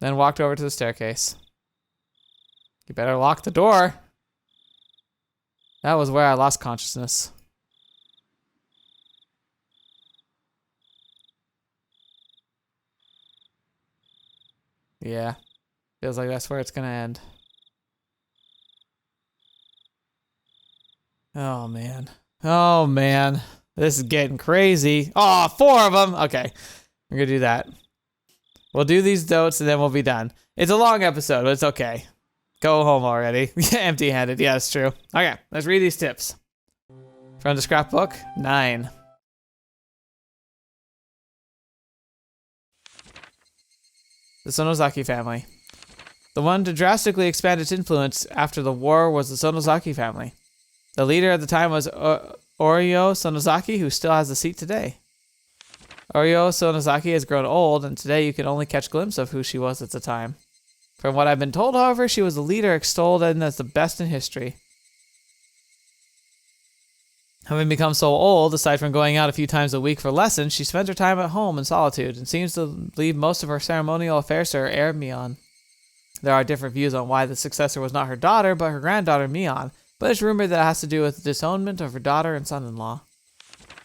Then walked over to the staircase. You better lock the door. That was where I lost consciousness. Yeah. Feels like that's where it's gonna end. Oh, man. Oh, man. This is getting crazy. Oh, 4 of them. Okay. We're gonna do that. We'll do these notes and then we'll be done. It's a long episode, but it's okay. Go home already. Empty-handed. Yeah, it's true. Okay, let's read these tips. From the Scrapbook 9. The Sonozaki family. The one to drastically expand its influence after the war was the Sonozaki family. The leader at the time was Oryo Sonozaki, who still has the seat today. Oryo Sonozaki has grown old, and today you can only catch a glimpse of who she was at the time. From what I've been told, however, she was a leader extolled and as the best in history. Having become so old, aside from going out a few times a week for lessons, she spends her time at home in solitude and seems to leave most of her ceremonial affairs to her heir Mion. There are different views on why the successor was not her daughter, but her granddaughter Mion, but it's rumored that it has to do with disownment of her daughter and son-in-law.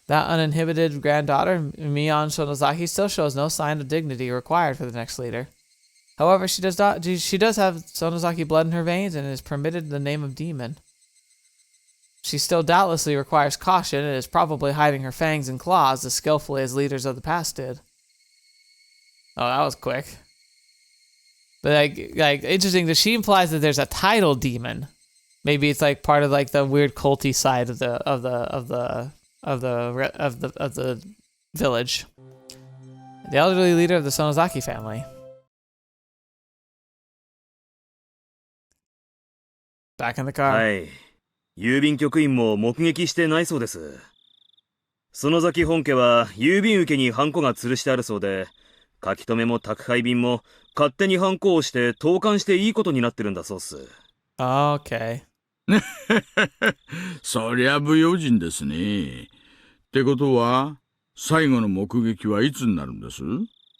That uninhibited granddaughter, Mion Sonozaki, still shows no sign of dignity required for the next leader. However, she does have Sonozaki blood in her veins and is permitted the name of demon. She still doubtlessly requires caution and is probably hiding her fangs and claws as skillfully as leaders of the past did. Oh, that was quick. But like interesting that she implies that there's a title demon. Maybe it's like part of like the weird culty side of the village. The elderly leader of the Sonozaki family. Back in the car. はい。郵便局員も目撃してないそうです。園崎本家は郵便受けにハンコが吊るしてあるそうで、書き留めも宅配便も勝手にハンコをして投函していいことになってるんだそうっす。Okay. そりゃ不用心ですね。ってことは、最後の目撃はいつになるんです？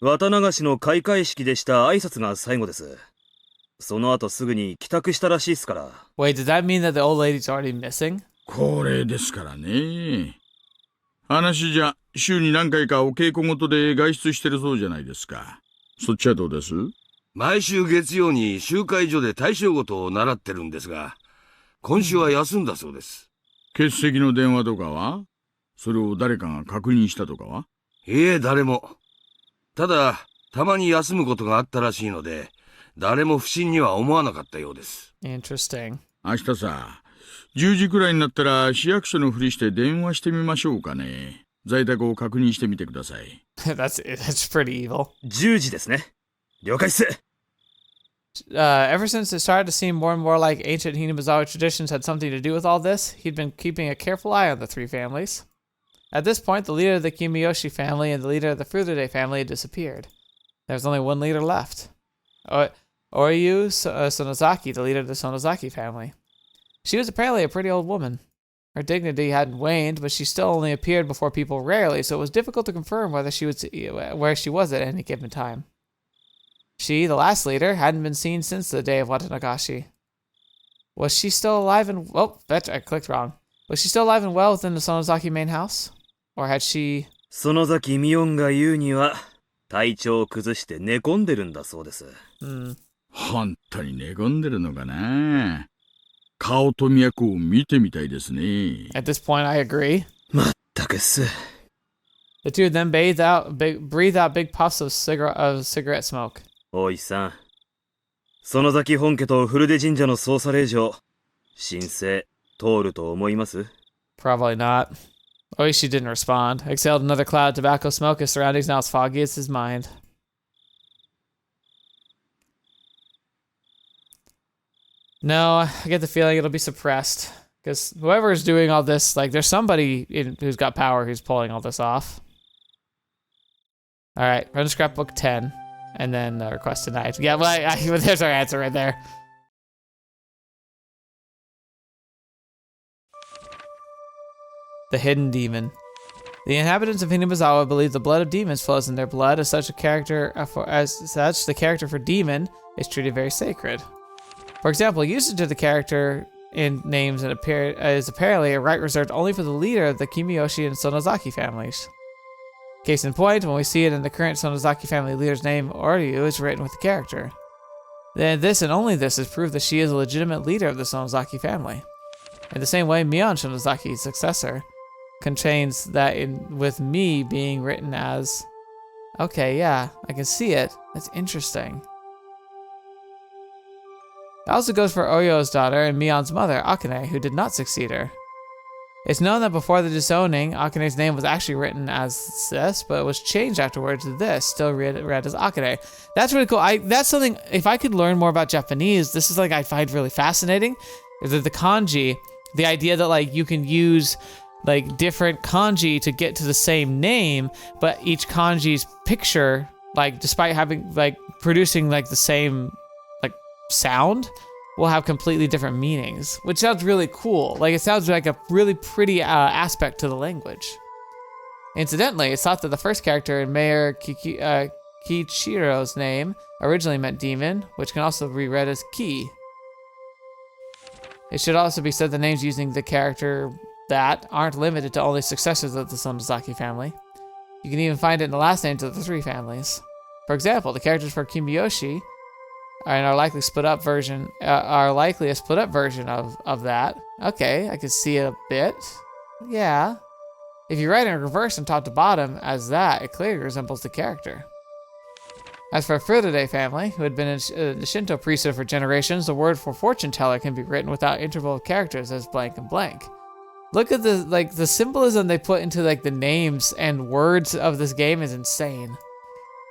綿流しの開会式でした挨拶が最後です。その後すぐに帰宅したらしいっすから。Wait, does that mean that the old lady's already missing? これですからね。話じゃ、週に何回かお稽古ごとで外出してるそうじゃないですか。そっちはどうです？毎週月曜に集会所で大正事を習ってるんですが、今週は休んだそうです。欠席の電話とかは？それを誰かが確認したとかは？いえ、誰も。ただ、たまに休むことがあったらしいので、誰も不審には思わなかったようです。Interesting. 明日さ、10時くらいになったら市役所のふりして電話してみましょうかね。在宅を確認してみてください。that's pretty evil. 10時ですね。了解っす。Ever since it started to seem more and more like ancient Hinamizawa traditions had something to do with all this, he'd been keeping a careful eye on the three families. At this point, the leader of the Kimiyoshi family and the leader of the Furude family had disappeared. There was only one leader left. Oyu Sonozaki, the leader of the Sonozaki family. She was apparently a pretty old woman. Her dignity hadn't waned, but she still only appeared before people rarely, so it was difficult to confirm where she was at any given time. She, the last leader, hadn't been seen since the day of Watanagashi. Was she still alive and... Oh, I clicked wrong. Was she still alive and well within the Sonozaki main house? Or had she... Sonozaki Mion が言うには、体調を崩して寝込んでるんだそうです。本当に寝込んでるのかな。顔と脈を見てみたいですね。At this point, I agree. まったくっす。The two of them breathed out big puffs of cigarette smoke. 大石さん、園崎本家と古出神社の捜査令状、申請通ると思います？ Probably not. Ooishi didn't respond. Exhaled another cloud of tobacco smoke. His surroundings now as foggy as his mind. No, I get the feeling it'll be suppressed. Because whoever is doing all this, like, there's somebody who's got power who's pulling all this off. Alright, run to Scrapbook 10. And then request denied. Yeah, well, there's our answer right there. The hidden demon. The inhabitants of Hinamizawa believe the blood of demons flows in their blood. As such, the character for demon is treated very sacred. For example, usage of the character in names is apparently a right reserved only for the leader of the Kimiyoshi and Sonozaki families. Case in point, when we see it in the current Sonozaki family leader's name, Oryu is written with the character. Then this and only this is proof that she is a legitimate leader of the Sonozaki family. In the same way, Mion Sonozaki's successor contains that with me being written as... Okay, yeah, I can see it. That's interesting. That also goes for Oyo's daughter and Mion's mother, Akane, who did not succeed her. It's known that before the disowning, Akane's name was actually written as this, but it was changed afterwards to this, still read as Akane. That's really cool. That's something, if I could learn more about Japanese, this is like I find really fascinating. Is that the kanji, the idea that like you can use like different kanji to get to the same name, but each kanji's picture, like despite having like producing like the same like sound, will have completely different meanings, which sounds really cool. Like it sounds like a really pretty aspect to the language. Incidentally, it's thought that the first character in Mayor Kichiro's name originally meant demon, which can also be read as Ki. It should also be said the names using the character that aren't limited to only successors of the Sonozaki family. You can even find it in the last names of the three families. For example, the characters for Kimiyoshi are likely a split up version of that. Okay, I can see it a bit. Yeah. If you write in reverse from top to bottom as that, it clearly resembles the character. As for Furude family, who had been in the Shinto priesthood for generations, the word for fortune teller can be written without interval of characters as blank and blank. Look at the symbolism they put into the names and words of this game is insane.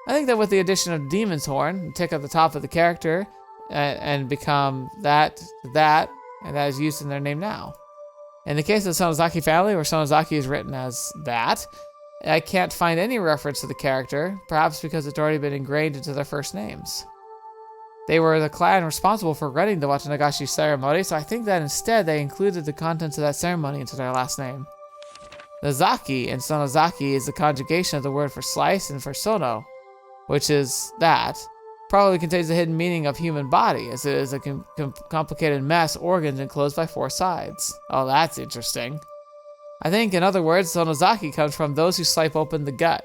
I think that with the addition of Demon's Horn, tick at the top of the character and become that, and that is used in their name now. In the case of the Sonozaki family, where Sonozaki is written as that, I can't find any reference to the character, perhaps because it's already been ingrained into their first names. They were the clan responsible for running the Watanagashi ceremony, so I think that instead they included the contents of that ceremony into their last name. The Zaki in Sonozaki is the conjugation of the word for slice and for sono, which is that, probably contains the hidden meaning of human body, as it is a complicated mess, organs enclosed by four sides. Oh, that's interesting. I think, in other words, Sonozaki comes from those who slice open the gut.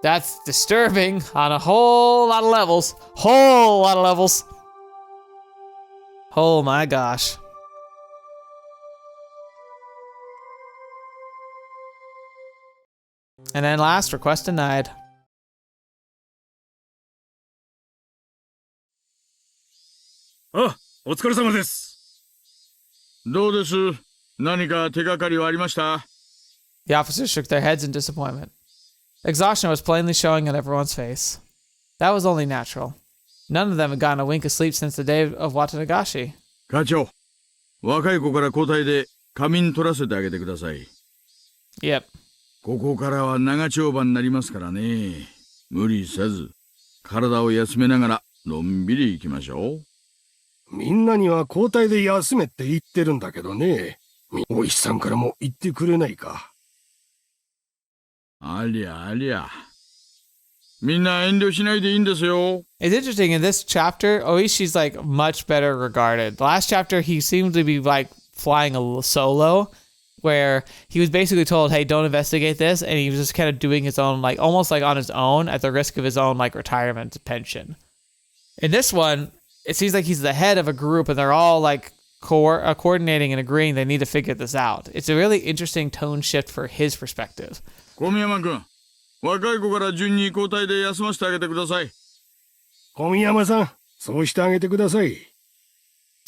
That's disturbing on a whole lot of levels. Oh my gosh. And then last, request denied. Ah, お疲れ様です。どうです？何か手がかりはありました？ The officers shook their heads in disappointment. Exhaustion was plainly showing on everyone's face. That was only natural. None of them had gotten a wink of sleep since the day of Watanagashi. 課長、若い子から交代で仮眠取らせてあげてください。Yep. ここからは長丁場になりますからね。無理せず、体を休めながらのんびり行きましょう。みんなには交代で休めって言ってるんだけどね。お石さんからも言ってくれないか。ありゃありゃ。みんな遠慮しないでいいんですよ。It's interesting, in this chapter, Ooishi's much better regarded. The last chapter, he seemed to be flying a solo, where he was basically told, hey, don't investigate this, and he was just kind of doing his own, almost on his own, at the risk of his own, retirement pension. In this one, it seems like he's the head of a group, and they're all, coordinating and agreeing they need to figure this out. It's a really interesting tone shift for his perspective. 小宮山君、若い子から順に交代で休ませてあげてください。小宮山さん、そうしてあげてください。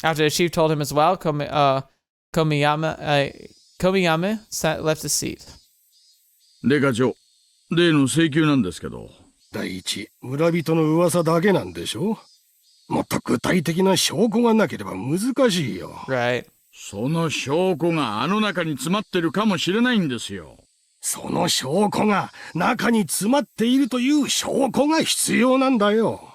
After the chief told him as well, Komiyama left his seat. で、課長、例の請求なんですけど。第一、村人の噂だけなんでしょ？もっと具体的な証拠がなければ難しいよ。Right. その証拠があの中に詰まってるかもしれないんですよ。その証拠が中に詰まっているという証拠が必要なんだよ。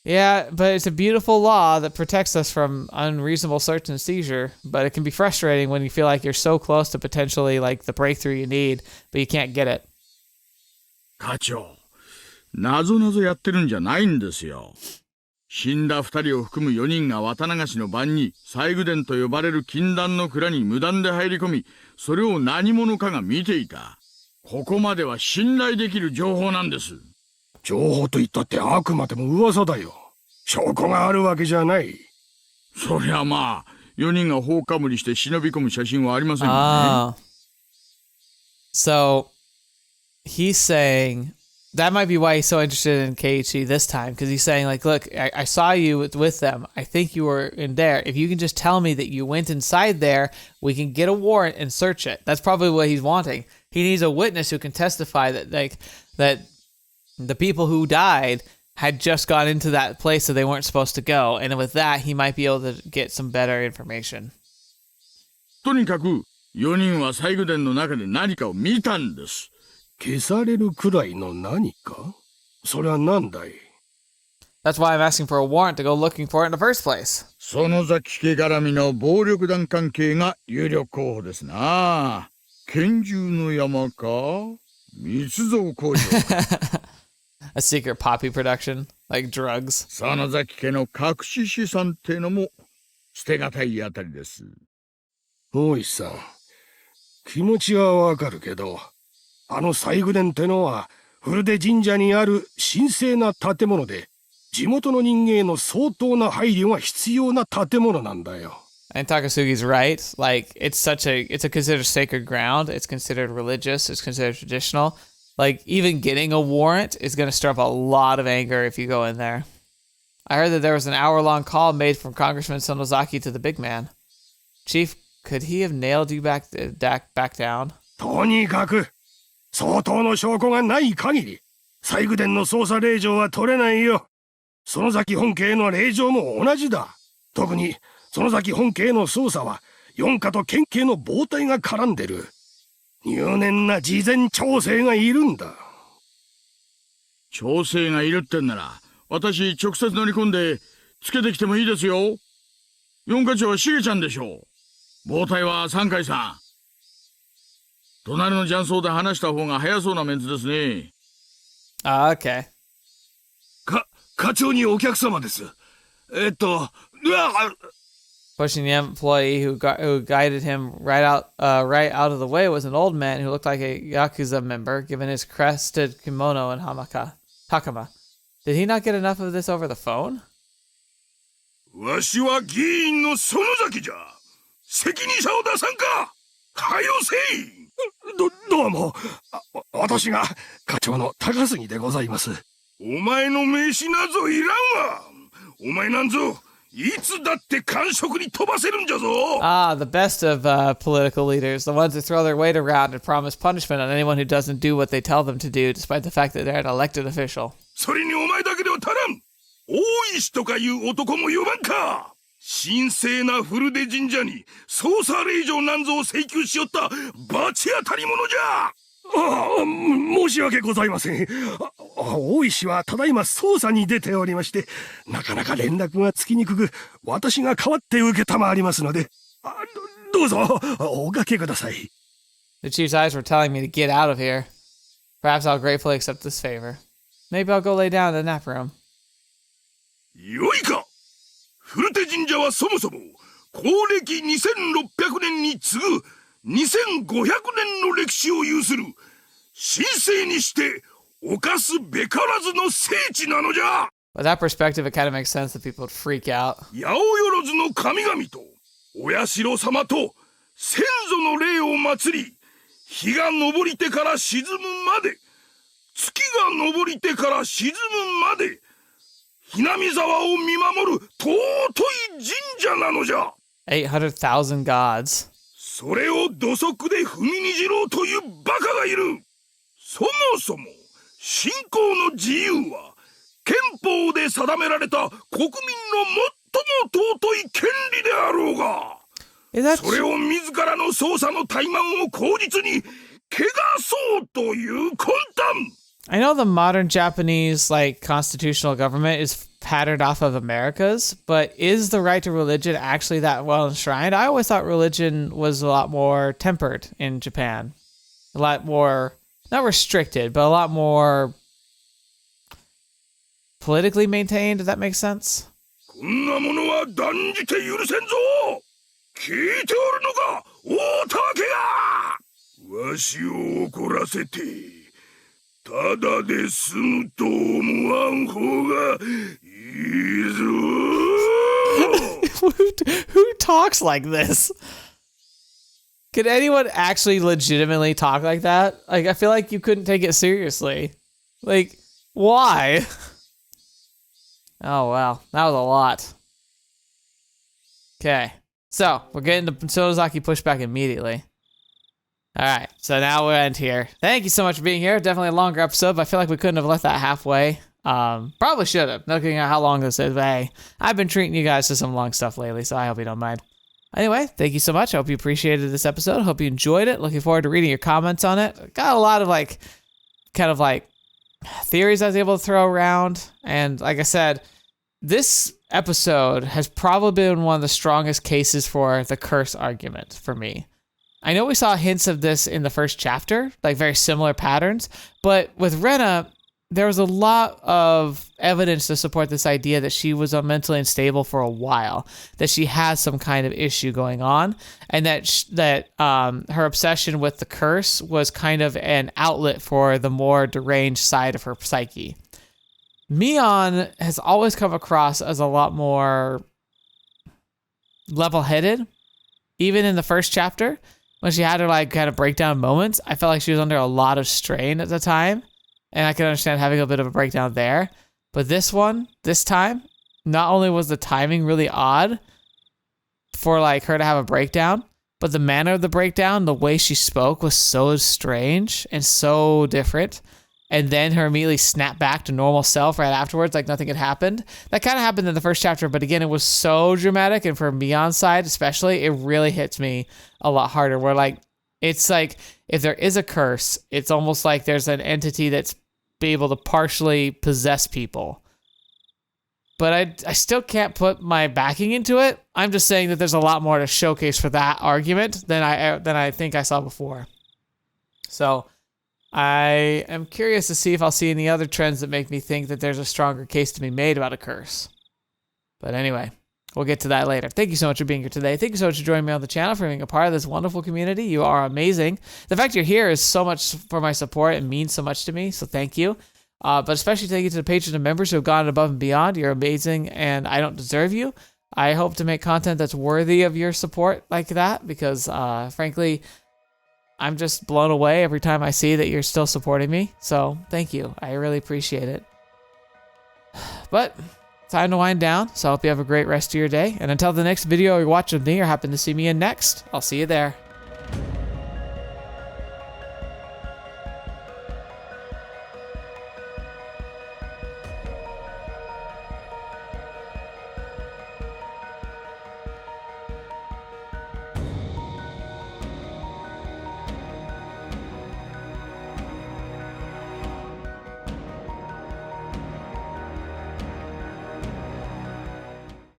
Yeah, but it's a beautiful law that protects us from unreasonable search and seizure, but it can be frustrating when you feel like you're so close to potentially the breakthrough you need, but you can't get it. 課長、なぞなぞやってるんじゃないんですよ。死んだ二人を含む4人が渡流しの晩に西宮殿と呼ばれる禁断の蔵に無断で入り込み、それを何者かが見ていた。ここまでは信頼できる情報なんです。情報と言ったってあくまでも噂だよ。証拠があるわけじゃない。そりゃまあ、4人が放火無理して忍び込む写真はありませんよね。So, he's saying... That might be why he's so interested in Keiichi this time, because he's saying, look, I saw you with them. I think you were in there. If you can just tell me that you went inside there, we can get a warrant and search it. That's probably what he's wanting. He needs a witness who can testify that that the people who died had just gone into that place that they weren't supposed to go. And with that, he might be able to get some better information. とにかく、4人は西宮殿の中で何かを見たんです。消されるくらいの何か？それは何だい？ That's why I'm asking for a warrant to go looking for it in the first place. 園崎家絡みの暴力団関係が有力候補ですな。拳銃の山か？密造工場か。A secret poppy production, like drugs. 園崎家の隠し資産ってのも捨てがたいあたりです。大石さん、気持ちはわかるけど、あの西宮殿ってのは古出神社にある神聖な建物で、地元の人間への相当な配慮が必要な建物なんだよ。And Takasugi's right. Like, it's a considered sacred ground. It's considered religious. It's considered traditional. Like, even getting a warrant is going to stir up a lot of anger if you go in there. I heard that there was an hour-long call made from Congressman Sonozaki to the big man. Chief, could he have nailed you back down? とにかく、相当の証拠がない限り、西宮殿の捜査令状は取れないよ。園崎本家への令状も同じだ。特に、園崎本家への捜査は、四課と県警の暴対が絡んでる。入念な事前調整がいるんだ。調整がいるってんなら、私直接乗り込んで、つけてきてもいいですよ。四課長はしげちゃんでしょう。暴対は三海さん。隣の雀荘で話した方が早そうなメンツですね。Okay. 課長にお客様です。Pushing the employee who guided him right out of the way was an old man who looked like a Yakuza member, given his crested kimono and hakama. Did he not get enough of this over the phone? わしは議員の園崎じゃ。責任者を出さんか。はよせい。どうも。私が課長の高杉でございます。お前の名刺なぞいらんわ。お前なんぞ。Ah, the best of political leaders, the ones that throw their weight around and promise punishment on anyone who doesn't do what they tell them to do, despite the fact that they're an elected official. それにお前だけでは足らん。大石とかいう男も呼ばんか。神聖な古出神社に捜査令状なんぞを請求しよった罰当たり者じゃ。申し訳ございません。大石はただいま捜査に出ておりまして、なかなか連絡がつきにくく、私が代わって受けたまわりますので、どうぞおかけください。The chief's eyes were telling me to get out of here. Perhaps I'll gratefully accept this favor. Maybe I'll go lay down in the nap room. よいか。古手神社はそもそも、公暦2600年に次ぐ2500年の歴史を有する神聖にして犯すべからずの聖地なのじゃ。With that perspective, it kind of makes sense that people would freak out. 八百万の神々とお社様と先祖の霊を祀り、日が昇りてから沈むまで、月が昇りてから沈むまで、Hinamizawaを見守る尊い神社なのじゃ。800,000 gods. それを土足で踏みにじろうというバカがいる。そもそも信仰の自由は憲法で定められた国民の最も尊い権利であろうが、それを自らの捜査の怠慢を口実に汚そうという魂胆。I know the modern Japanese constitutional government is patterned off of America's, but is the right to religion actually that well enshrined? I always thought religion was a lot more tempered in Japan. A lot more, not restricted, but a lot more politically maintained. Does that make sense? こんなものは断じて許せんぞ。聞いておるのか、大竹が。わしを怒らせて。ただで済むと思わん方がいいぞ。Who talks like this? Could anyone actually legitimately talk like that? I feel like you couldn't take it seriously. Why? Oh, wow. That was a lot. Okay. So, we're getting to Sonozaki pushback immediately. All right, so now we'll end here. Thank you so much for being here. Definitely a longer episode, but I feel like we couldn't have left that halfway. Probably should have, looking at how long this is, but hey, I've been treating you guys to some long stuff lately, so I hope you don't mind. Anyway, thank you so much. I hope you appreciated this episode. Hope you enjoyed it. Looking forward to reading your comments on it. Got a lot of theories I was able to throw around, and like I said, this episode has probably been one of the strongest cases for the curse argument for me. I know we saw hints of this in the first chapter, very similar patterns, but with Rena, there was a lot of evidence to support this idea that she was mentally unstable for a while, that she has some kind of issue going on, and that her obsession with the curse was kind of an outlet for the more deranged side of her psyche. Mion has always come across as a lot more level-headed. Even in the first chapter, when she had her like kind of breakdown moments, I felt like she was under a lot of strain at the time. And I can understand having a bit of a breakdown there. But this time, not only was the timing really odd for like her to have a breakdown, but the manner of the breakdown, the way she spoke was so strange and so different. And then her immediately snapped back to normal self right afterwards, like nothing had happened. That kind of happened in the first chapter, but again, it was so dramatic. And for Mion's side especially, it really hits me a lot harder. Where like, it's like, if there is a curse, it's almost like there's an entity that's be able to partially possess people. But I still can't put my backing into it. I'm just saying that there's a lot more to showcase for that argument than I think I saw before. So I am curious to see if I'll see any other trends that make me think that there's a stronger case to be made about a curse. But anyway, we'll get to that later. Thank you so much for being here today. Thank you so much for joining me on the channel, for being a part of this wonderful community. You are amazing. The fact you're here is so much for my support and means so much to me, so thank you. But especially thank you to the patrons and members who have gone above and beyond. You're amazing, and I don't deserve you. I hope to make content that's worthy of your support like that, because frankly, I'm just blown away every time I see that you're still supporting me. So thank you. I really appreciate it. But time to wind down, so I hope you have a great rest of your day. And until the next video you watch with me or happen to see me in next, I'll see you there.